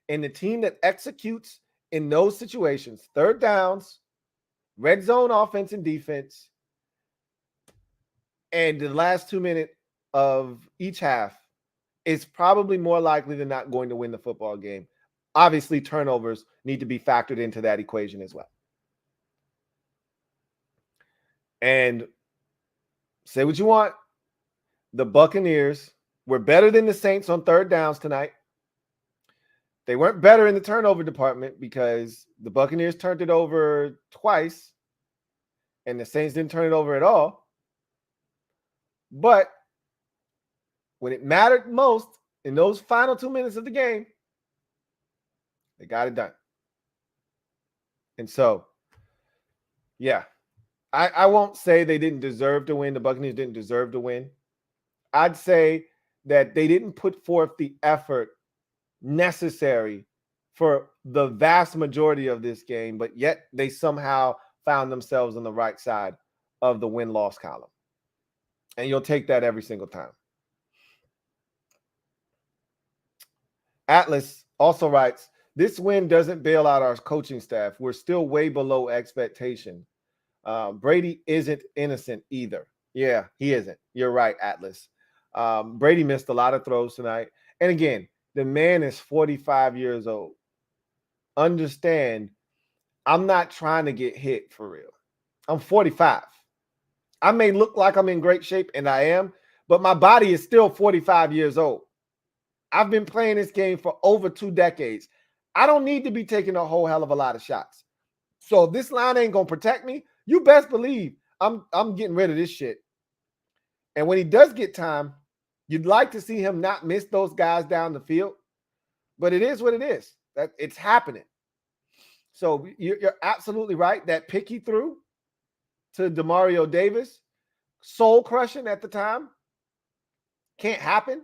[SPEAKER 2] And the team that executes in those situations, third downs, red zone offense and defense, and the last 2 minutes of each half, is probably more likely than not going to win the football game. Obviously, turnovers need to be factored into that equation as well. And say what you want, the Buccaneers were better than the Saints on third downs tonight. They weren't better in the turnover department because the Buccaneers turned it over twice and the Saints didn't turn it over at all. But when it mattered most in those final 2 minutes of the game, they got it done. And so, yeah, I won't say they didn't deserve to win. The Buccaneers didn't deserve to win. I'd say that they didn't put forth the effort necessary for the vast majority of this game, but yet they somehow found themselves on the right side of the win-loss column. And you'll take that every single time. Atlas also writes, this win doesn't bail out our coaching staff. We're still way below expectation. Brady isn't innocent either. Yeah, he isn't. You're right, Atlas. Brady missed a lot of throws tonight. And again, the man is 45 years old. Understand, I'm not trying to get hit for real. I'm 45. I may look like I'm in great shape, and I am, but my body is still 45 years old. I've been playing this game for over 2 decades. I don't need to be taking a whole hell of a lot of shots. So if this line ain't going to protect me, you best believe I'm getting rid of this shit. And when he does get time, you'd like to see him not miss those guys down the field. But it is what it is. That it's happening. So you're absolutely right. That pick he threw to Demario Davis, soul crushing at the time, can't happen.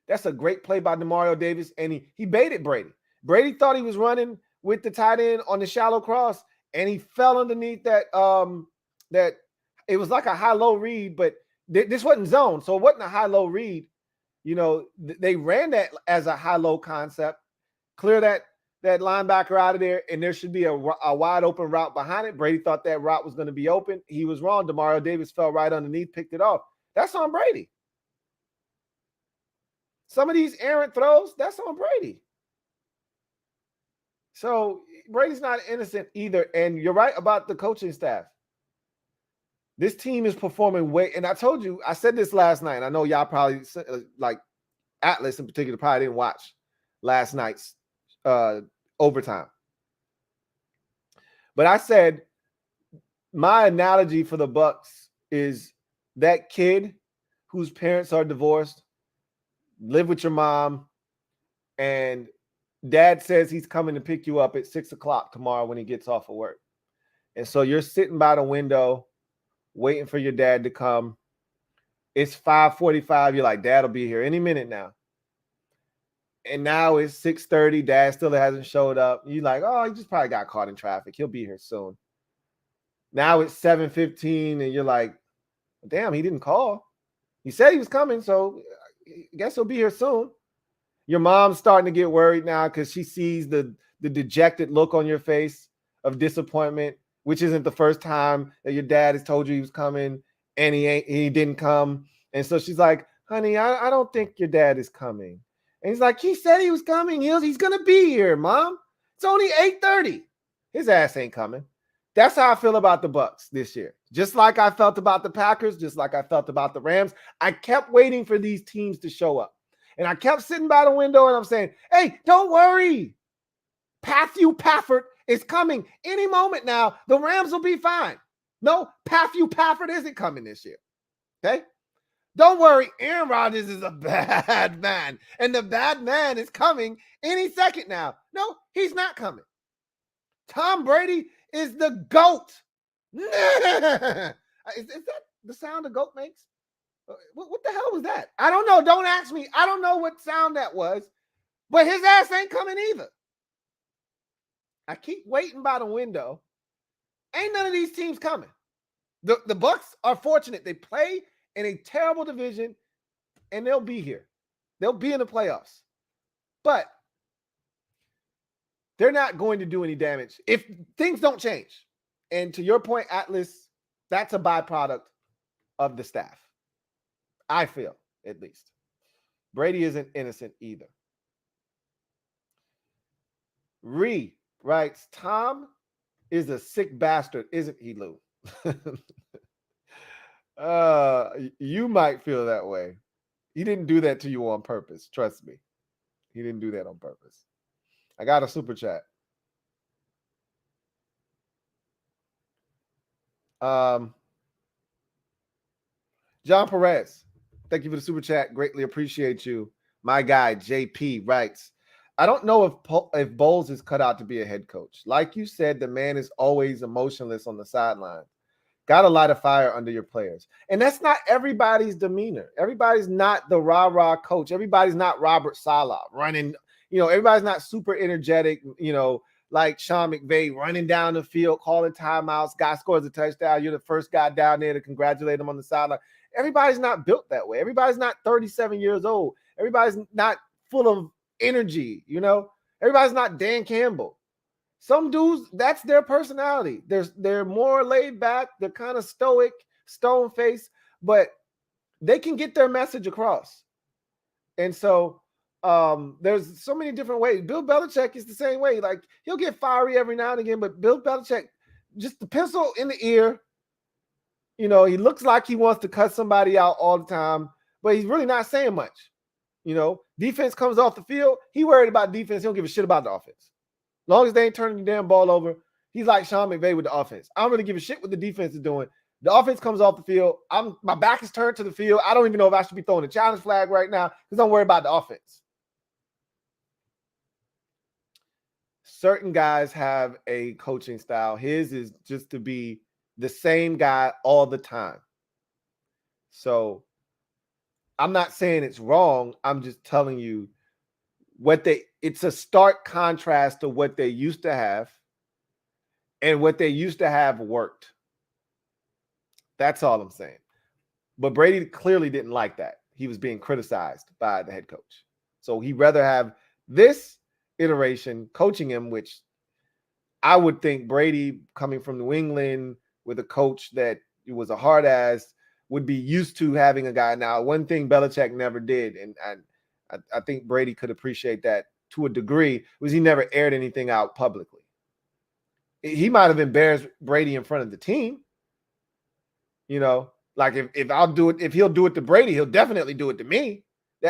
[SPEAKER 2] That's a great play by Demario Davis, and he baited Brady. Brady thought he was running with the tight end on the shallow cross, and he fell underneath that that it was like a high-low read, but this wasn't zone, so it wasn't a high-low read. You know, they ran that as a high-low concept. Clear that linebacker out of there, and there should be a wide open route behind it. Brady thought that route was going to be open. He was wrong. Demario Davis fell right underneath, picked it off. That's on Brady. Some of these errant throws, that's on Brady. So Brady's not innocent either. And you're right about the coaching staff. This team is performing way, and I told you, I said this last night. I know y'all probably, like Atlas in particular, probably didn't watch last night's overtime. But I said my analogy for the Bucs is that kid whose parents are divorced, live with your mom, and dad says he's coming to pick you up at 6 o'clock tomorrow when he gets off of work. And so you're sitting by the window waiting for your dad to come. It's 5:45. You're like, Dad will be here any minute now. And now it's 6:30. Dad still hasn't showed up. You're like, oh, he just probably got caught in traffic. He'll be here soon. Now it's 7:15, and you're like, damn, he didn't call. He said he was coming, so I guess he'll be here soon. Your mom's starting to get worried now because she sees the dejected look on your face of disappointment, which isn't the first time that your dad has told you he was coming and he didn't come. And so she's like, honey, I don't think your dad is coming. And he's like, he said he was coming. He's going to be here, Mom. It's only 8:30. His ass ain't coming. That's how I feel about the Bucs this year. Just like I felt about the Packers, just like I felt about the Rams. I kept waiting for these teams to show up. And I kept sitting by the window and I'm saying, hey, don't worry. Matthew Stafford is coming any moment now. The Rams will be fine. No, Matthew Stafford isn't coming this year. Okay? Don't worry. Aaron Rodgers is a bad man. And the bad man is coming any second now. No, he's not coming. Tom Brady is the GOAT. Is that the sound a goat makes? What the hell was that? I don't know. Don't ask me. I don't know what sound that was. But his ass ain't coming either. I keep waiting by the window. Ain't none of these teams coming. The Bucs are fortunate. They play in a terrible division, and they'll be here. They'll be in the playoffs. But they're not going to do any damage if things don't change. And to your point, Atlas, that's a byproduct of the staff. I feel, at least. Brady isn't innocent either. Ree writes, Tom is a sick bastard, isn't he, Lou? You might feel that way. He didn't do that to you on purpose. Trust me. He didn't do that on purpose. I got a super chat. John Perez, thank you for the super chat. Greatly appreciate you. My guy, JP, writes, I don't know if Bowles is cut out to be a head coach. Like you said, the man is always emotionless on the sideline. Got a lot of fire under your players. And that's not everybody's demeanor. Everybody's not the rah-rah coach. Everybody's not Robert Saleh running. Everybody's not super energetic, like Sean McVay running down the field, calling timeouts. Guy scores a touchdown. You're the first guy down there to congratulate him on the sideline. Everybody's not built that way. Everybody's not 37 years old. Everybody's not full of energy, Everybody's not Dan Campbell. Some dudes, that's their personality. They're more laid back. They're kind of stoic, stone-faced, but they can get their message across. And so there's so many different ways. Bill Belichick is the same way. Like, he'll get fiery every now and again, but Bill Belichick, just the pencil in the ear. He looks like he wants to cut somebody out all the time, but he's really not saying much. Defense comes off the field. He worried about defense. He don't give a shit about the offense. As long as they ain't turning the damn ball over, he's like Sean McVay with the offense. I don't really give a shit what the defense is doing. The offense comes off the field. My back is turned to the field. I don't even know if I should be throwing a challenge flag right now because don't worry about the offense. Certain guys have a coaching style. His is just to be the same guy all the time. So I'm not saying it's wrong. I'm just telling you it's a stark contrast to what they used to have And what they used to have worked. That's all I'm saying. But Brady clearly didn't like that. He was being criticized by the head coach. So he'd rather have this iteration coaching him, which I would think Brady, coming from New England with a coach that was a hard ass, would be used to having a guy. Now, one thing Belichick never did, and I think Brady could appreciate that to a degree, was he never aired anything out publicly. He might have embarrassed Brady in front of the team. You know, like if I'll do it, if he'll do it to Brady, he'll definitely do it to me.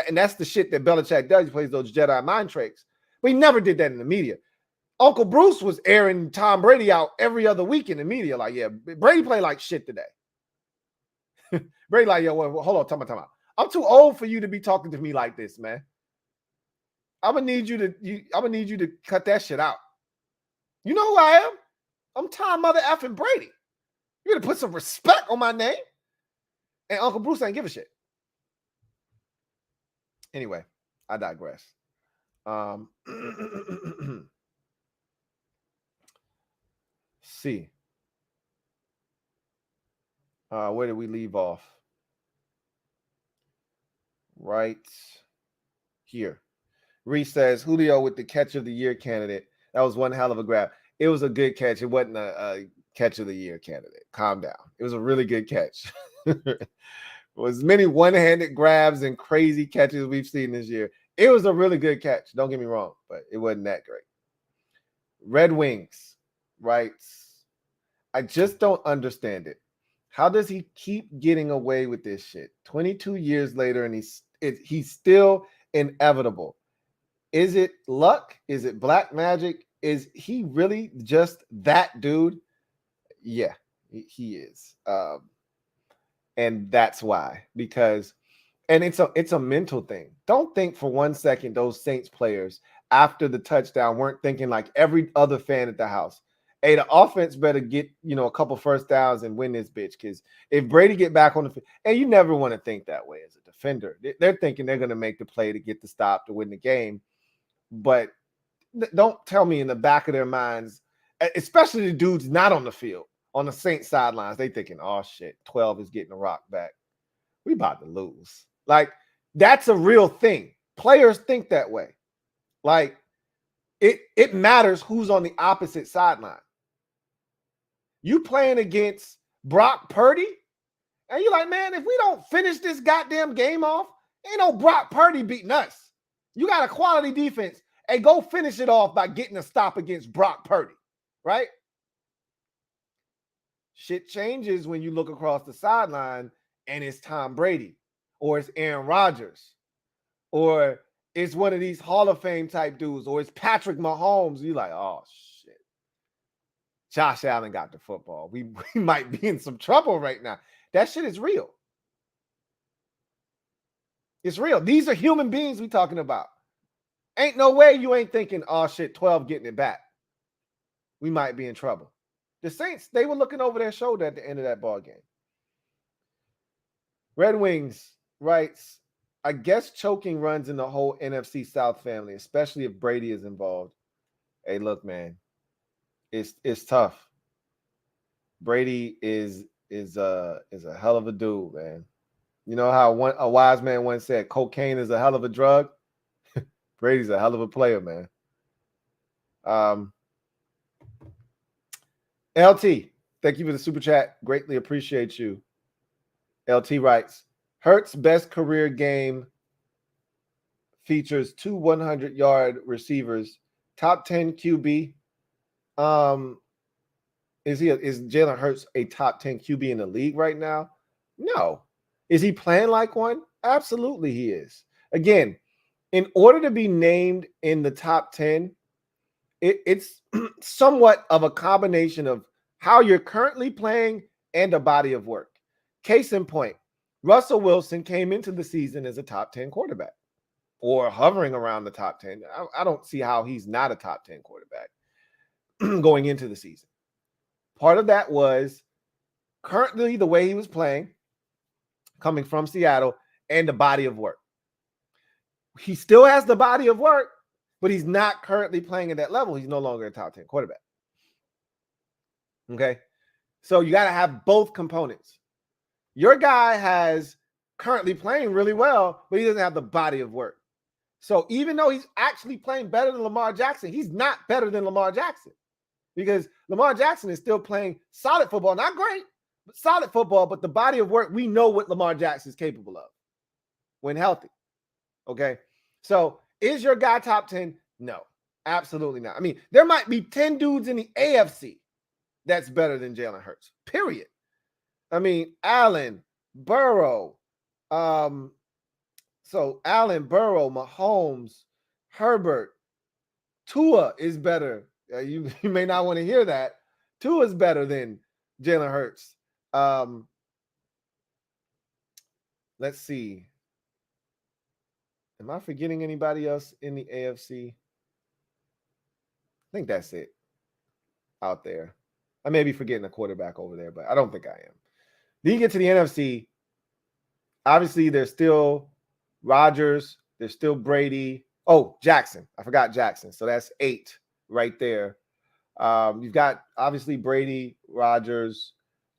[SPEAKER 2] And that's the shit that Belichick does. He plays those Jedi mind tricks. But he never did that in the media. Uncle Bruce was airing Tom Brady out every other week in the media. Like, yeah, Brady played like shit today. Brady like, yo, well, hold on, time out. I'm too old for you to be talking to me like this, man. I'm gonna need you to cut that shit out. You know who I am? I'm Tom Mother effing Brady. You gotta put some respect on my name. And Uncle Bruce ain't give a shit. Anyway, I digress. See. Where did we leave off? Right here. Reese says, Julio with the catch of the year candidate. That was one hell of a grab. It was a good catch. It wasn't a catch of the year candidate. Calm down. It was a really good catch. As many one-handed grabs and crazy catches we've seen this year. It was a really good catch. Don't get me wrong, but it wasn't that great. Red Wings writes, I just don't understand it. How does he keep getting away with this shit? 22 years later, and he's still inevitable. Is it luck? Is it black magic? Is he really just that dude? Yeah, he is. And that's why, because, and it's a mental thing. Don't think for 1 second those Saints players after the touchdown weren't thinking like every other fan at the house. Hey, the offense better get, a couple first downs and win this bitch. Because if Brady get back on the field, and you never want to think that way as a defender. They're thinking they're going to make the play to get the stop to win the game. But don't tell me in the back of their minds, especially the dudes not on the field, on the Saints sidelines, they thinking, oh shit, 12 is getting a rock back. We about to lose. Like, that's a real thing. Players think that way. Like, it matters who's on the opposite sideline. You playing against Brock Purdy, and you're like, man, if we don't finish this goddamn game off, ain't no Brock Purdy beating us. You got a quality defense, and go finish it off by getting a stop against Brock Purdy, right? Shit changes when you look across the sideline and it's Tom Brady, or it's Aaron Rodgers, or it's one of these Hall of Fame type dudes, or it's Patrick Mahomes. You're like, oh, shit. Josh Allen got the football. We might be in some trouble right now. That shit is real. It's real. These are human beings we talking about. Ain't no way you ain't thinking, oh, shit, 12 getting it back. We might be in trouble. The Saints, they were looking over their shoulder at the end of that ball game. Red Wings writes, I guess choking runs in the whole NFC South family, especially if Brady is involved. Hey, look, man, it's tough. Brady is a hell of a dude, man. You know how a wise man once said, cocaine is a hell of a drug? Brady's a hell of a player, man. LT, thank you for the super chat. Greatly appreciate you. LT writes, Hurts' best career game features 2 100-yard receivers. Top 10 QB. Is Jalen Hurts a top 10 QB in the league right now? No. Is he playing like one? Absolutely he is. Again, in order to be named in the top 10, it's somewhat of a combination of how you're currently playing and a body of work. Case in point, Russell Wilson came into the season as a top 10 quarterback or hovering around the top 10. I don't see how he's not a top 10 quarterback going into the season. Part of that was currently the way he was playing, coming from Seattle, and the body of work. He still has the body of work, but he's not currently playing at that level. He's no longer a top 10 quarterback. Okay. So you got to have both components. Your guy has currently playing really well, but he doesn't have the body of work. So even though he's actually playing better than Lamar Jackson, he's not better than Lamar Jackson because Lamar Jackson is still playing solid football. Not great, but solid football. But the body of work, we know what Lamar Jackson is capable of when healthy. Okay. So is your guy top 10? No, absolutely not. I mean, there might be 10 dudes in the AFC that's better than Jalen Hurts, period. I mean, Allen, Burrow, so Allen, Burrow, Mahomes, Herbert, Tua is better. You may not want to hear that. Tua is better than Jalen Hurts. Let's see. Am I forgetting anybody else in the AFC? I think that's it out there. I may be forgetting a quarterback over there, but I don't think I am. Then you get to the NFC. Obviously, there's still Rodgers. There's still Brady. Oh, Jackson. I forgot Jackson. So that's 8 right there. You've got, obviously, Brady, Rodgers.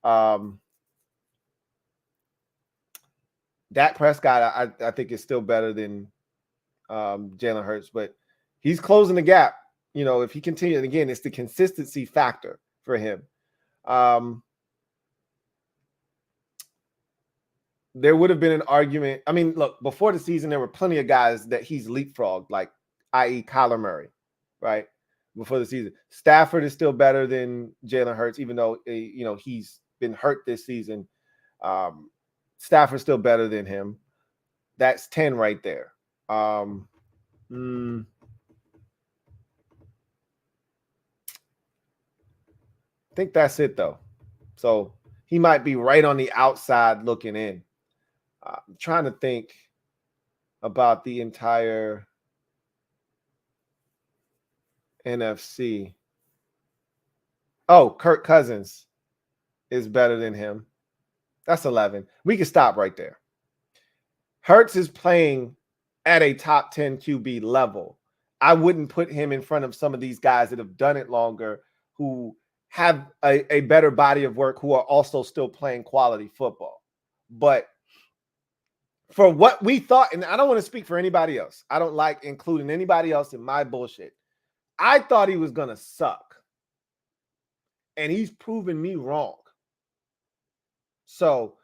[SPEAKER 2] Dak Prescott, I think, is still better than Jalen Hurts, but he's closing the gap. You know, if he continues, again, it's the consistency factor for him. There would have been an argument. I mean, look, before the season, there were plenty of guys that he's leapfrogged, like, i.e. Kyler Murray, right? Before the season. Stafford is still better than Jalen Hurts, even though, you know, he's been hurt this season. Stafford's still better than him. That's 10 right there. I think that's it, though. So he might be right on the outside looking in. I'm trying to think about the entire NFC. Oh, Kirk Cousins is better than him. That's 11. We can stop right there. Hurts is playing at a top 10 QB level. I wouldn't put him in front of some of these guys that have done it longer, who have a better body of work, who are also still playing quality football. But for what we thought, and I don't want to speak for anybody else. I don't like including anybody else in my bullshit. I thought he was going to suck. And he's proven me wrong. So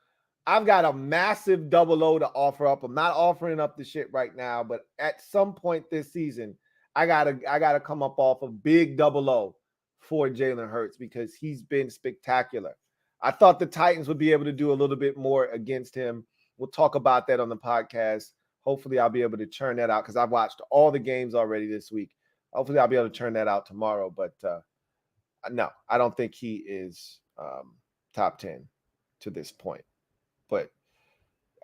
[SPEAKER 2] I've got a massive double O to offer up. I'm not offering up the shit right now, but at some point this season, I gotta come up off a big double O for Jalen Hurts because he's been spectacular. I thought the Titans would be able to do a little bit more against him. We'll talk about that on the podcast. Hopefully, I'll be able to churn that out because I've watched all the games already this week. Hopefully, I'll be able to turn that out tomorrow. But no, I don't think he is top 10 to this point. But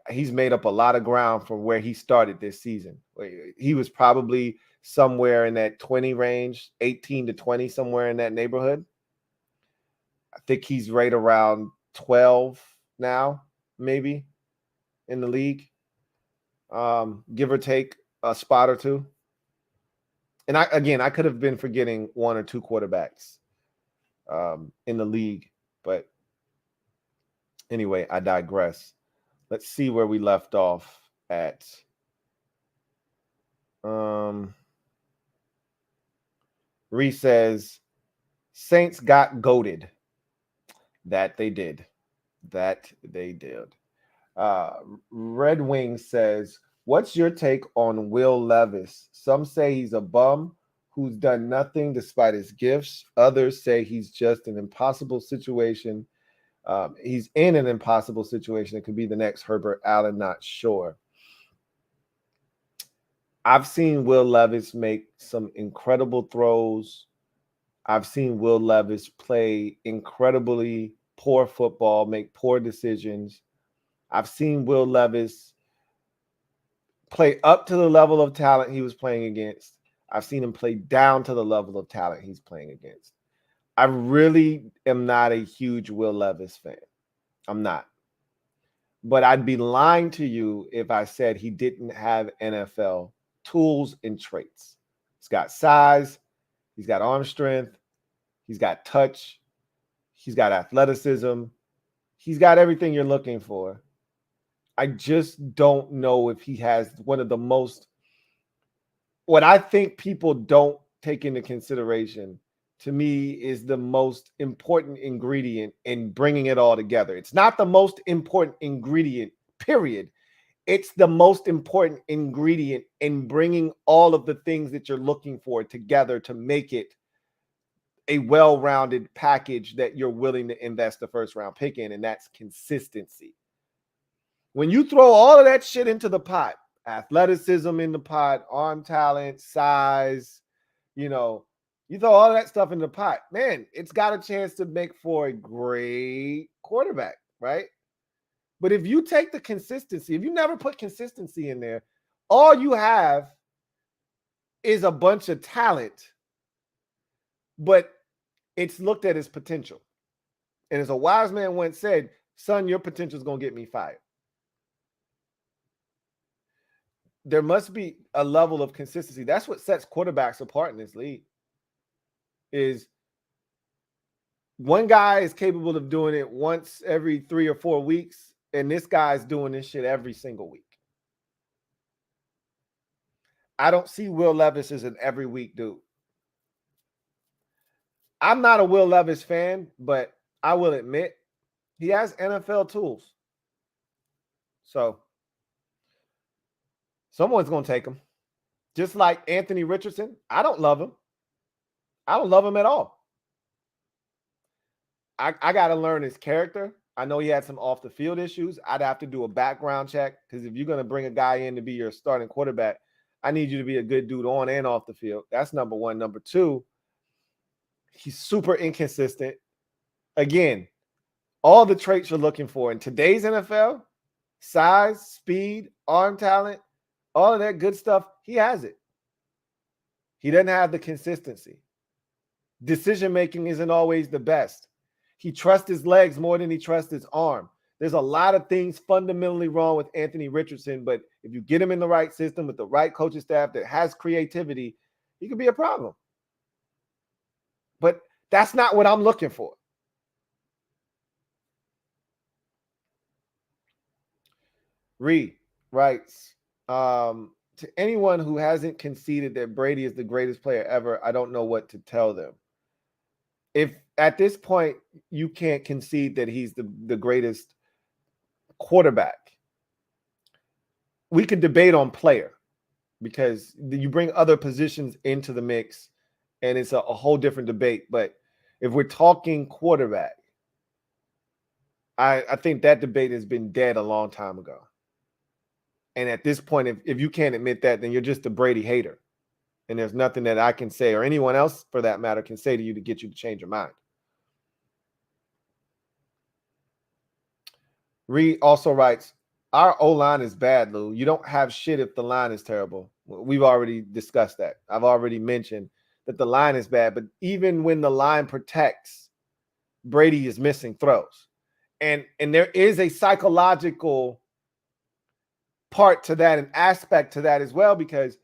[SPEAKER 2] he's made up a lot of ground from where he started this season. He was probably somewhere in that 20 range, 18 to 20, somewhere in that neighborhood. I think he's right around 12 now, maybe, in the league, give or take a spot or two. And I could have been forgetting 1 or 2 quarterbacks in the league, but anyway, I digress. Let's see where we left off at. Reese says, Saints got goated. That they did. Red Wing says, what's your take on Will Levis? Some say he's a bum who's done nothing despite his gifts. Others say he's just an impossible situation. He's in an impossible situation. It could be the next Herbert Allen, not sure. I've seen Will Levis make some incredible throws. I've seen Will Levis play incredibly poor football, make poor decisions. I've seen Will Levis play up to the level of talent he was playing against. I've seen him play down to the level of talent he's playing against. I really am not a huge Will Levis fan. I'm not. But I'd be lying to you if I said he didn't have NFL tools and traits. He's got size. He's got arm strength. He's got touch. He's got athleticism. He's got everything you're looking for. I just don't know if he has one of the most, what I think people don't take into consideration, to me, is the most important ingredient in bringing it all together. It's not the most important ingredient, period. It's the most important ingredient in bringing all of the things that you're looking for together to make it a well-rounded package that you're willing to invest the first round pick in, and that's consistency. When you throw all of that shit into the pot, athleticism in the pot, arm talent, size, you throw all of that stuff in the pot, man, it's got a chance to make for a great quarterback, right? But if you take the consistency, if you never put consistency in there, all you have is a bunch of talent, but it's looked at as potential. And as a wise man once said, son, your potential is going to get me fired. There must be a level of consistency. That's what sets quarterbacks apart in this league. Is one guy is capable of doing it once every 3 or 4 weeks, and this guy's doing this shit every single week. I don't see Will Levis as an every week dude. I'm not a Will Levis fan, but I will admit he has NFL tools. So someone's going to take him. Just like Anthony Richardson. I don't love him. I don't love him at all. I got to learn his character. I know he had some off the field issues. I'd have to do a background check, because if you're going to bring a guy in to be your starting quarterback, I need you to be a good dude on and off the field. That's number one. Number two, he's super inconsistent. Again, all the traits you're looking for in today's NFL, size, speed, arm talent, all of that good stuff, he has it. He doesn't have the consistency. Decision-making isn't always the best. He trusts his legs more than he trusts his arm. There's a lot of things fundamentally wrong with Anthony Richardson, but if you get him in the right system with the right coaching staff that has creativity, he could be a problem. But that's not what I'm looking for. Reed writes, to anyone who hasn't conceded that Brady is the greatest player ever, I don't know what to tell them. If at this point you can't concede that he's the greatest quarterback, we could debate on player, because you bring other positions into the mix and it's a whole different debate. But if we're talking quarterback, I think that debate has been dead a long time ago. And at this point, if you can't admit that, then you're just a Brady hater. And there's nothing that I can say, or anyone else for that matter can say to you, to get you to change your mind. Reed also writes, our O-line is bad, Lou. You don't have shit if the line is terrible. We've already discussed that. I've already mentioned that the line is bad. But even when the line protects, Brady is missing throws. And there is a psychological part to that, an aspect to that as well, because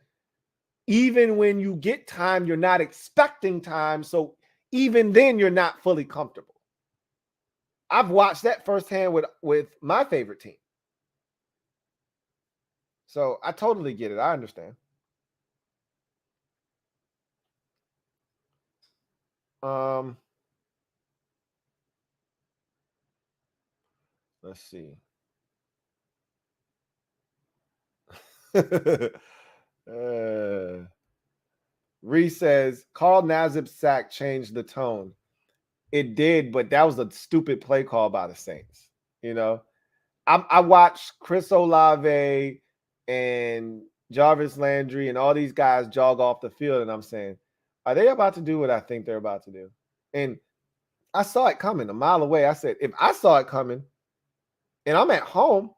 [SPEAKER 2] even when you get time, you're not expecting time. So even then, you're not fully comfortable. I've watched that firsthand with my favorite team. So I totally get it. I understand. Let's see. Reese says, Carl Nassib's sack changed the tone. It did, but that was a stupid play call by the Saints. I watched Chris Olave and Jarvis Landry and all these guys jog off the field, and I'm saying, are they about to do what I think they're about to do? And I saw it coming a mile away. I said, if I saw it coming and I'm at home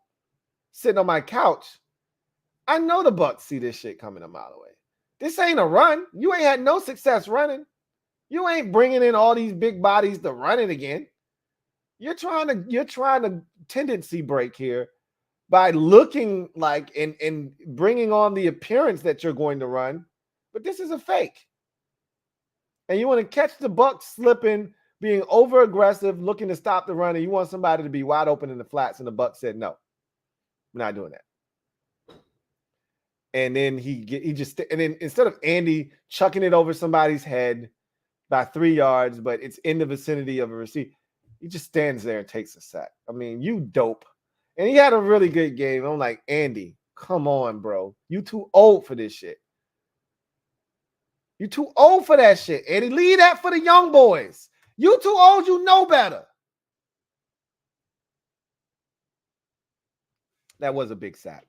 [SPEAKER 2] sitting on my couch, I know the Bucs see this shit coming a mile away. This ain't a run. You ain't had no success running. You ain't bringing in all these big bodies to run it again. You're trying to tendency break here by looking like and bringing on the appearance that you're going to run, but this is a fake. And you want to catch the Bucs slipping being over aggressive, looking to stop the run, and you want somebody to be wide open in the flats, and the Bucs said no, we're not doing that. And then and then instead of Andy chucking it over somebody's head by 3 yards, but it's in the vicinity of a receiver, he just stands there and takes a sack. I mean, you dope. And he had a really good game. I'm like, Andy, come on, bro. You too old for this shit. You too old for that shit, Andy. Leave that for the young boys. You too old, you know better. That was a big sack.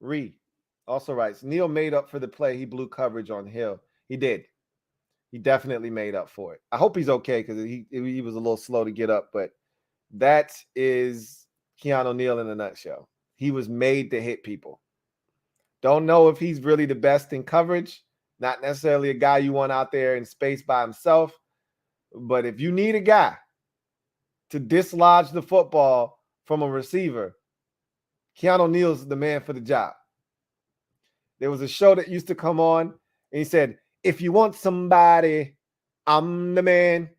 [SPEAKER 2] Reed also writes, Neal made up for the play. He blew coverage on Hill. He did. He definitely made up for it. I hope he's okay because he was a little slow to get up, but that is Keanu Neal in a nutshell. He was made to hit people. Don't know if he's really the best in coverage. Not necessarily a guy you want out there in space by himself. But if you need a guy to dislodge the football from a receiver, Keanu Neal's the man for the job. There was a show that used to come on, and he said, if you want somebody, I'm the man.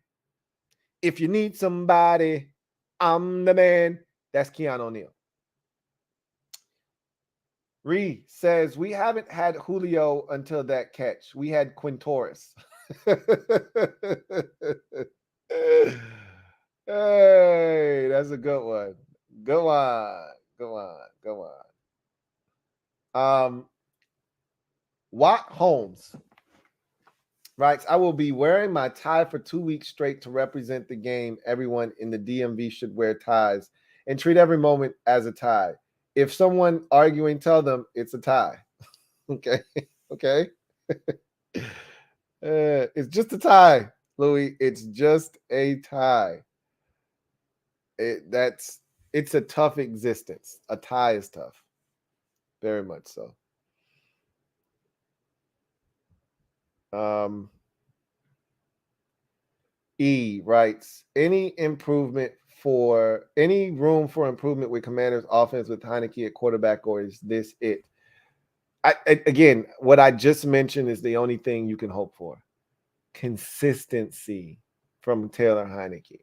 [SPEAKER 2] If you need somebody, I'm the man. That's Keanu Neal. Reed says, we haven't had Julio until that catch. We had Quintorris. Hey, that's a good one. Good one. Good one. Good one. Watt Holmes writes, I will be wearing my tie for 2 weeks straight to represent the game. Everyone in the DMV should wear ties and treat every moment as a tie. If someone arguing, tell them it's a tie. Okay. Okay. It's just a tie, Louie. It's just a tie. It's a tough existence. A tie is tough. Very much so. E writes, any room for improvement with Commanders offense with Heineke at quarterback, or is this it? Again, what I just mentioned is the only thing you can hope for. Consistency from Taylor Heineke.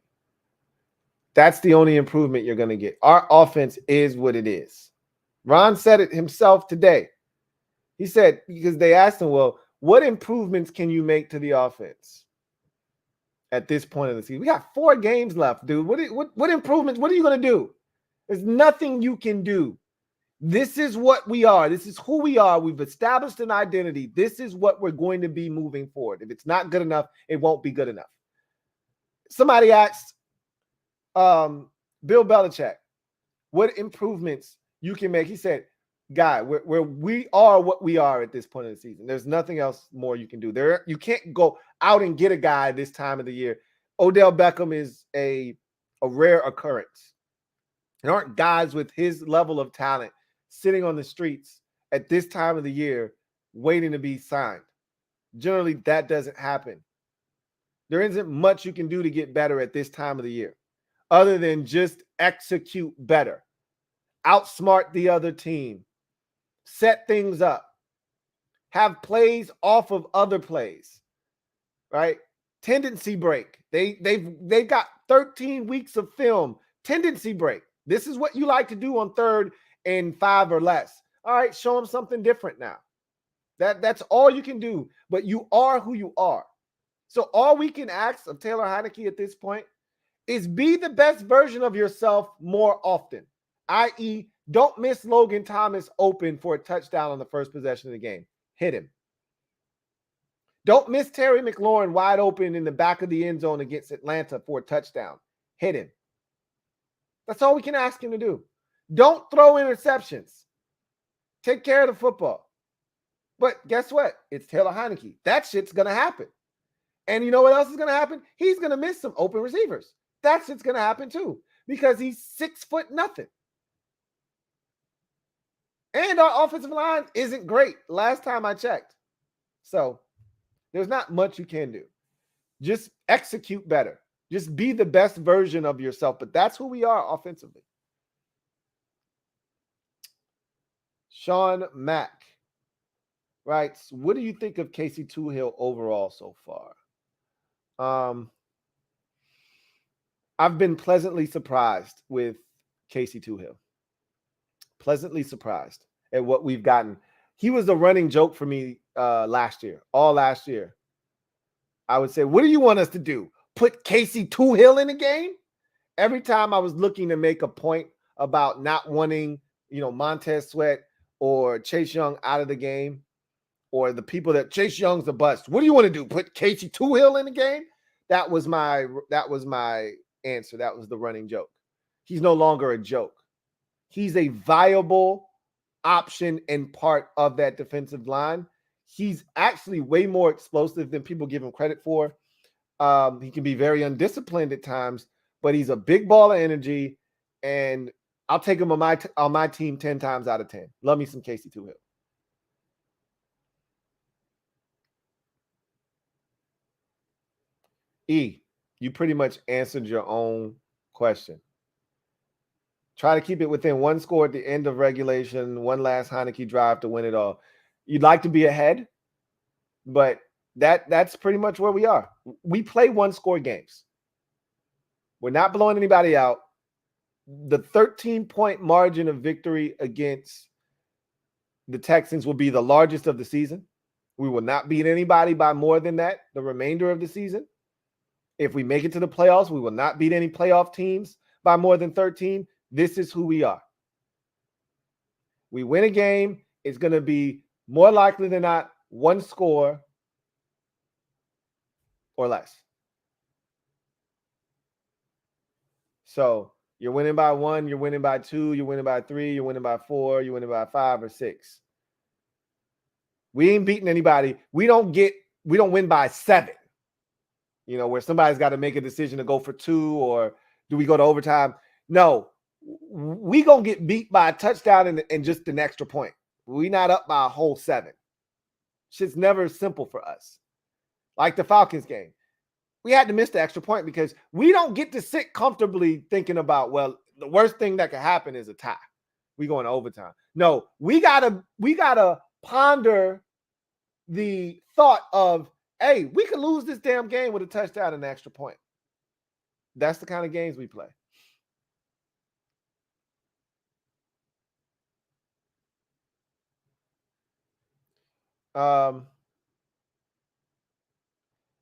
[SPEAKER 2] That's the only improvement you're going to get. Our offense is what it is. Ron said it himself today. He said, because they asked him, well, what improvements can you make to the offense at this point of the season? We got 4 games left, dude. What improvements? What are you going to do? There's nothing you can do. This is what we are. This is who we are. We've established an identity. This is what we're going to be moving forward. If it's not good enough, it won't be good enough. Somebody asked Bill Belichick what improvements you can make. He said, guy, we are what we are at this point of the season. There's nothing else more you can do. You can't go out and get a guy this time of the year. Odell Beckham is a rare occurrence. There aren't guys with his level of talent sitting on the streets at this time of the year waiting to be signed. Generally, that doesn't happen. There isn't much you can do to get better at this time of the year other than just execute better, outsmart the other team, set things up, have plays off of other plays, right? Tendency break. They've got 13 weeks of film. Tendency break. This is what you like to do on 3rd and 5 or less. All right, show them something different now. That's all you can do, but you are who you are. So all we can ask of Taylor Heineke at this point is be the best version of yourself more often, i.e., don't miss Logan Thomas open for a touchdown on the first possession of the game. Hit him. Don't miss Terry McLaurin wide open in the back of the end zone against Atlanta for a touchdown. Hit him. That's all we can ask him to do. Don't throw interceptions. Take care of the football. But guess what? It's Taylor Heineke. That shit's going to happen. And you know what else is going to happen? He's going to miss some open receivers. That shit's going to happen too because he's 6'0". And our offensive line isn't great last time I checked. So there's not much you can do. Just execute better. Just be the best version of yourself. But that's who we are offensively. Sean Mack writes, what do you think of Casey Toohill overall so far? I've been pleasantly surprised with Casey Toohill. Pleasantly surprised at what we've gotten. He was a running joke for me last year, all last year. I would say, what do you want us to do? Put Casey Toohill in the game? Every time I was looking to make a point about not wanting, Montez Sweat or Chase Young out of the game, or the people that Chase Young's a bust. What do you want to do? Put Casey Toohill in the game? That was my answer. That was the running joke. He's no longer a joke. He's a viable option and part of that defensive line. He's actually way more explosive than people give him credit for. He can be very undisciplined at times, but he's a big ball of energy, and I'll take him on my team 10 times out of 10. Love me some Casey Toohill. E, you pretty much answered your own question. Try to keep it within one score at the end of regulation, one last Heineke drive to win it all. You'd like to be ahead, but that's pretty much where we are. We play one-score games. We're not blowing anybody out. The 13-point margin of victory against the Texans will be the largest of the season. We will not beat anybody by more than that the remainder of the season. If we make it to the playoffs, we will not beat any playoff teams by more than 13. This is who we are. We win a game, it's going to be more likely than not one score or less. So you're winning by 1, you're winning by 2, you're winning by 3, you're winning by 4, you're winning by 5 or 6. We ain't beating anybody. We don't win by 7. Where somebody's got to make a decision to go for 2, or do we go to overtime? No, we going to get beat by a touchdown and just an extra point. We not up by a whole 7. Shit's never simple for us. Like the Falcons game. We had to miss the extra point because we don't get to sit comfortably thinking about, well, the worst thing that could happen is a tie. We going to overtime. No, we gotta ponder the thought of, hey, we could lose this damn game with a touchdown and an extra point. That's the kind of games we play.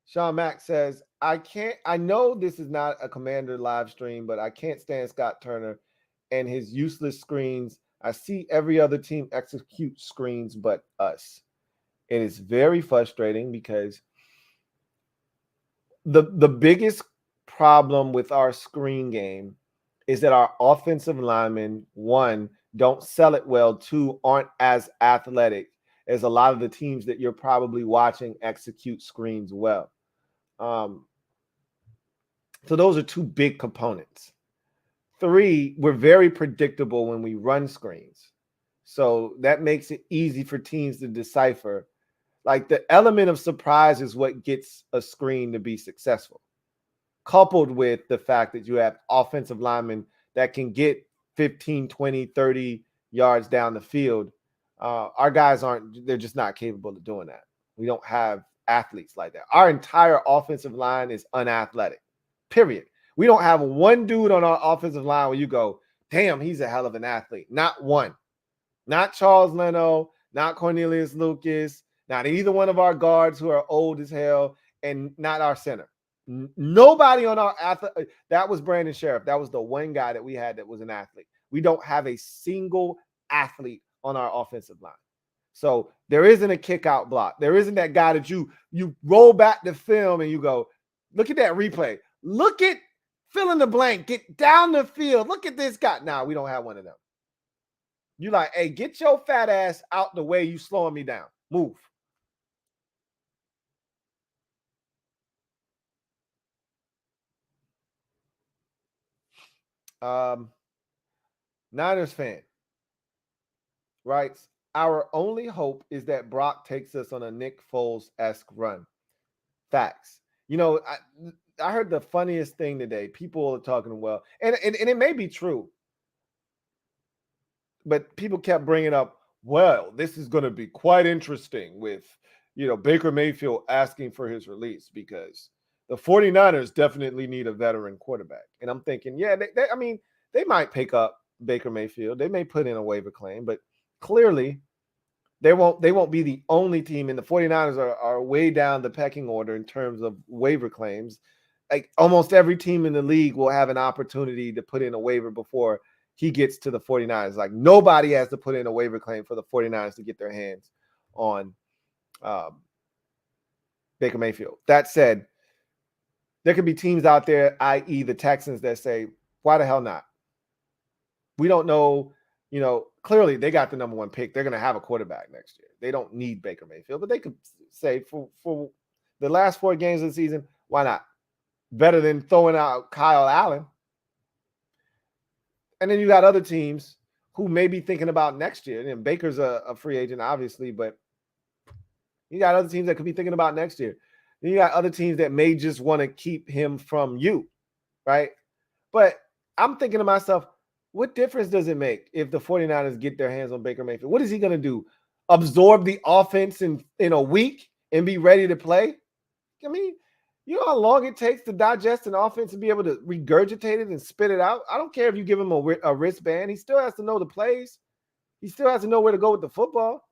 [SPEAKER 2] Sean Mack says, I know this is not a Commander live stream, but I can't stand Scott Turner and his useless screens. I see every other team execute screens but us. It is very frustrating because the biggest problem with our screen game is that our offensive linemen, 1, don't sell it well, 2, aren't as athletic as a lot of the teams that you're probably watching execute screens well. So those are 2 big components. 3, we're very predictable when we run screens. So that makes it easy for teams to decipher. Like, the element of surprise is what gets a screen to be successful, coupled with the fact that you have offensive linemen that can get 15, 20, 30 yards down the field. Our guys they're just not capable of doing that. We don't have athletes like that. Our entire offensive line is unathletic, period. We don't have one dude on our offensive line where you go, damn, he's a hell of an athlete. Not one. Not Charles Leno, not Cornelius Lucas, not either one of our guards who are old as hell, and not our center. Nobody on our athlete. That was Brandon Sheriff. That was the one guy that we had that was an athlete. We don't have a single athlete on our offensive line. So there isn't a kick out block. There isn't that guy that you roll back the film and you go, look at that replay. Look at fill in the blank. Get down the field. Look at this guy. Nah, we don't have one of them. You like, hey, get your fat ass out the way. You slowing me down. Move. Niners fan writes, our only hope is that Brock takes us on a Nick Foles-esque run. Facts. I heard the funniest thing today. People are talking, and it may be true, but people kept bringing up, well, this is going to be quite interesting with, Baker Mayfield asking for his release because the 49ers definitely need a veteran quarterback. And I'm thinking, yeah, they might pick up Baker Mayfield. They may put in a waiver claim, but clearly they won't be the only team. And the 49ers are way down the pecking order in terms of waiver claims. Like almost every team in the league will have an opportunity to put in a waiver before he gets to the 49ers. Like nobody has to put in a waiver claim for the 49ers to get their hands on Baker Mayfield. That said, there could be teams out there, i.e. the Texans, that say, why the hell not? We don't know, clearly they got the number one pick. They're going to have a quarterback next year. They don't need Baker Mayfield, but they could say for the last 4 games of the season, why not? Better than throwing out Kyle Allen. And then you got other teams who may be thinking about next year. And Baker's a free agent, obviously, but you got other teams that could be thinking about next year. Then you got other teams that may just want to keep him from you, right? But I'm thinking to myself, what difference does it make if the 49ers get their hands on Baker Mayfield? What is he going to do? Absorb the offense in a week and be ready to play? I mean, you know how long it takes to digest an offense and be able to regurgitate it and spit it out? I don't care if you give him a wristband. He still has to know the plays. He still has to know where to go with the football.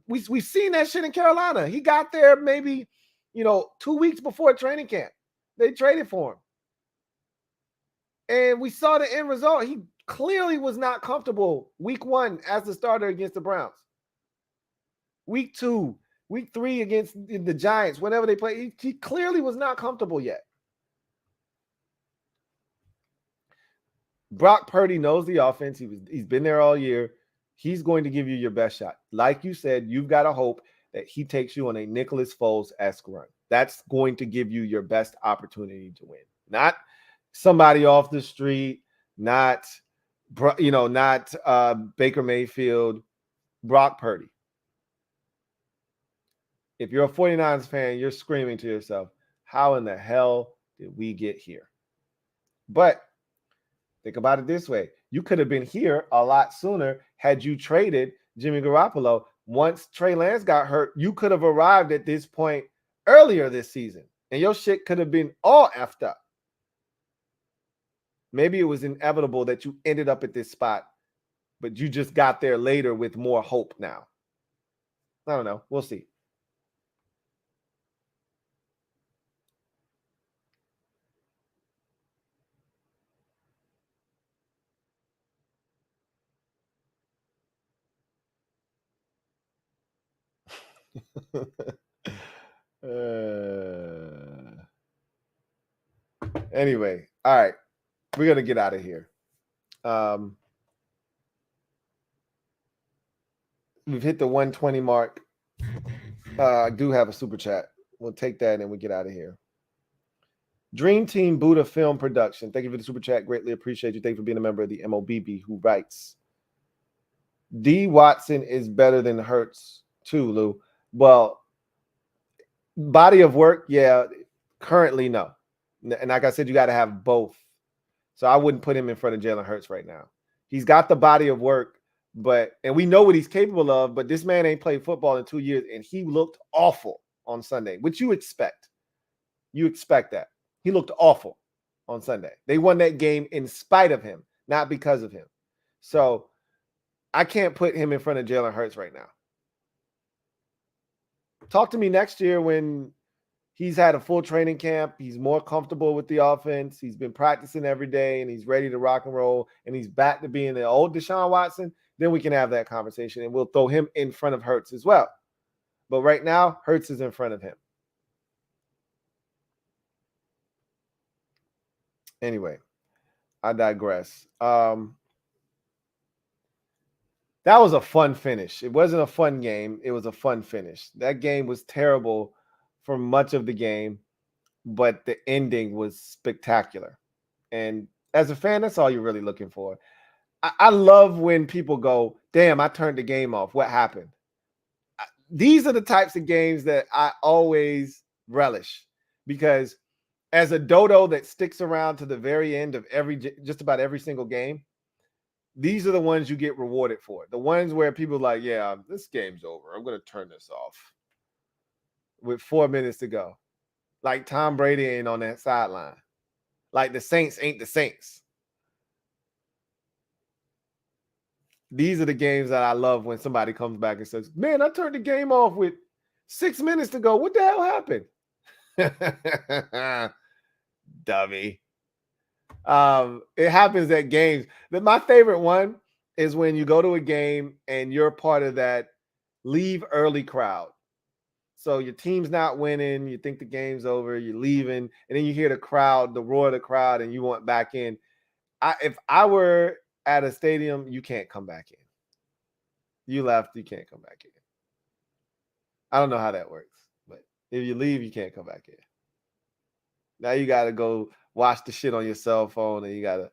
[SPEAKER 2] We've seen that shit in Carolina. He got there maybe, 2 weeks before training camp. They traded for him. And we saw the end result. He clearly was not comfortable week 1 as the starter against the Browns. Week 2, week 3 against the Giants, whenever they play, he clearly was not comfortable yet. Brock Purdy knows the offense. He's been there all year. He's going to give you your best shot. Like you said, you've got to hope that he takes you on a Nicholas Foles-esque run. That's going to give you your best opportunity to win. Not somebody off the street, not Baker Mayfield, Brock Purdy. If you're a 49ers fan, you're screaming to yourself, how in the hell did we get here? But think about it this way. You could have been here a lot sooner had you traded Jimmy Garoppolo. Once Trey Lance got hurt, you could have arrived at this point earlier this season, and your shit could have been all effed up. Maybe it was inevitable that you ended up at this spot, but you just got there later with more hope now. I don't know. We'll see. Anyway, all right. We're going to get out of here. We've hit the 120 mark. I do have a super chat. We'll take that and we get out of here. Dream Team Buddha Film Production. Thank you for the super chat. Greatly appreciate you. Thank you for being a member of the MOBB, who writes, D. Watson is better than Hurts too, Lou. Well, body of work, yeah. Currently, no. And like I said, you got to have both. So I wouldn't put him in front of Jalen Hurts right now. He's got the body of work, and we know what he's capable of, but this man ain't played football in 2 years, and he looked awful on Sunday, which you expect. You expect that. He looked awful on Sunday. They won that game in spite of him, not because of him. So I can't put him in front of Jalen Hurts right now. Talk to me next year when he's had a full training camp. He's more comfortable with the offense. He's been practicing every day, and he's ready to rock and roll, and he's back to being the old Deshaun Watson. Then we can have that conversation, and we'll throw him in front of Hurts as well. But right now, Hurts is in front of him. Anyway, I digress. That was a fun finish. It wasn't a fun game. It was a fun finish. That game was terrible for much of the game, but the ending was spectacular. And as a fan, that's all you're really looking for. I love when people go, damn, I turned the game off. What happened? These are the types of games that I always relish, because as a dodo that sticks around to the very end of just about every single game, these are the ones you get rewarded for. The ones where people are like, yeah, this game's over. I'm going to turn this off with 4 minutes to go. Like Tom Brady ain't on that sideline. Like the Saints ain't the Saints. These are the games that I love when somebody comes back and says, man, I turned the game off with 6 minutes to go. What the hell happened? Dummy. It happens at games. My favorite one is when you go to a game and you're part of that leave early crowd. So your team's not winning, you think the game's over, you're leaving, and then you hear the crowd, the roar of the crowd, and you want back in. If I were at a stadium, you can't come back in. You left, you can't come back in. I don't know how that works, but if you leave, you can't come back in. Now you got to go watch the shit on your cell phone, and you got to,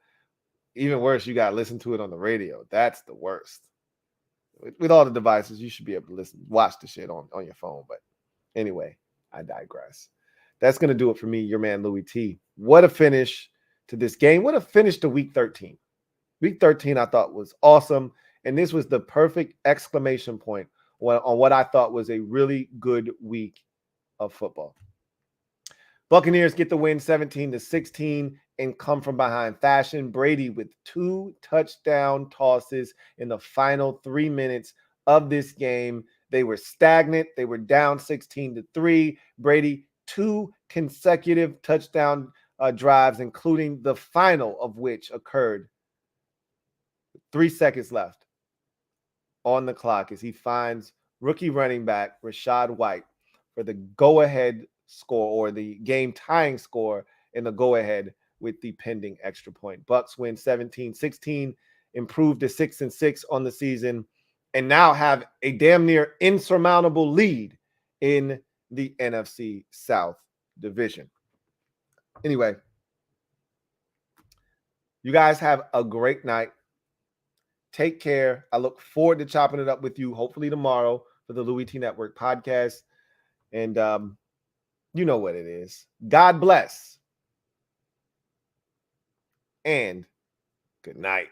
[SPEAKER 2] even worse, you got to listen to it on the radio. That's the worst. With all the devices, you should be able to watch the shit on your phone. But anyway, I digress. That's going to do it for me, your man, Louie T. What a finish to this game. What a finish to Week 13. Week 13, I thought, was awesome. And this was the perfect exclamation point on what I thought was a really good week of football. Buccaneers get the win 17-16 in come from behind fashion. Brady with 2 touchdown tosses in the final 3 minutes of this game. They were stagnant. They were down 16-3. Brady, 2 consecutive touchdown drives, including the final of which occurred 3 seconds left on the clock as he finds rookie running back Rachaad White for the go-ahead score, or the game-tying score in the go-ahead with the pending extra point. Bucs win 17-16, improved to 6-6 on the season, and now have a damn near insurmountable lead in the NFC South division. Anyway, you guys have a great night. Take care. I look forward to chopping it up with you, hopefully tomorrow, for the Louie T Network podcast. And you know what it is. God bless. And good night.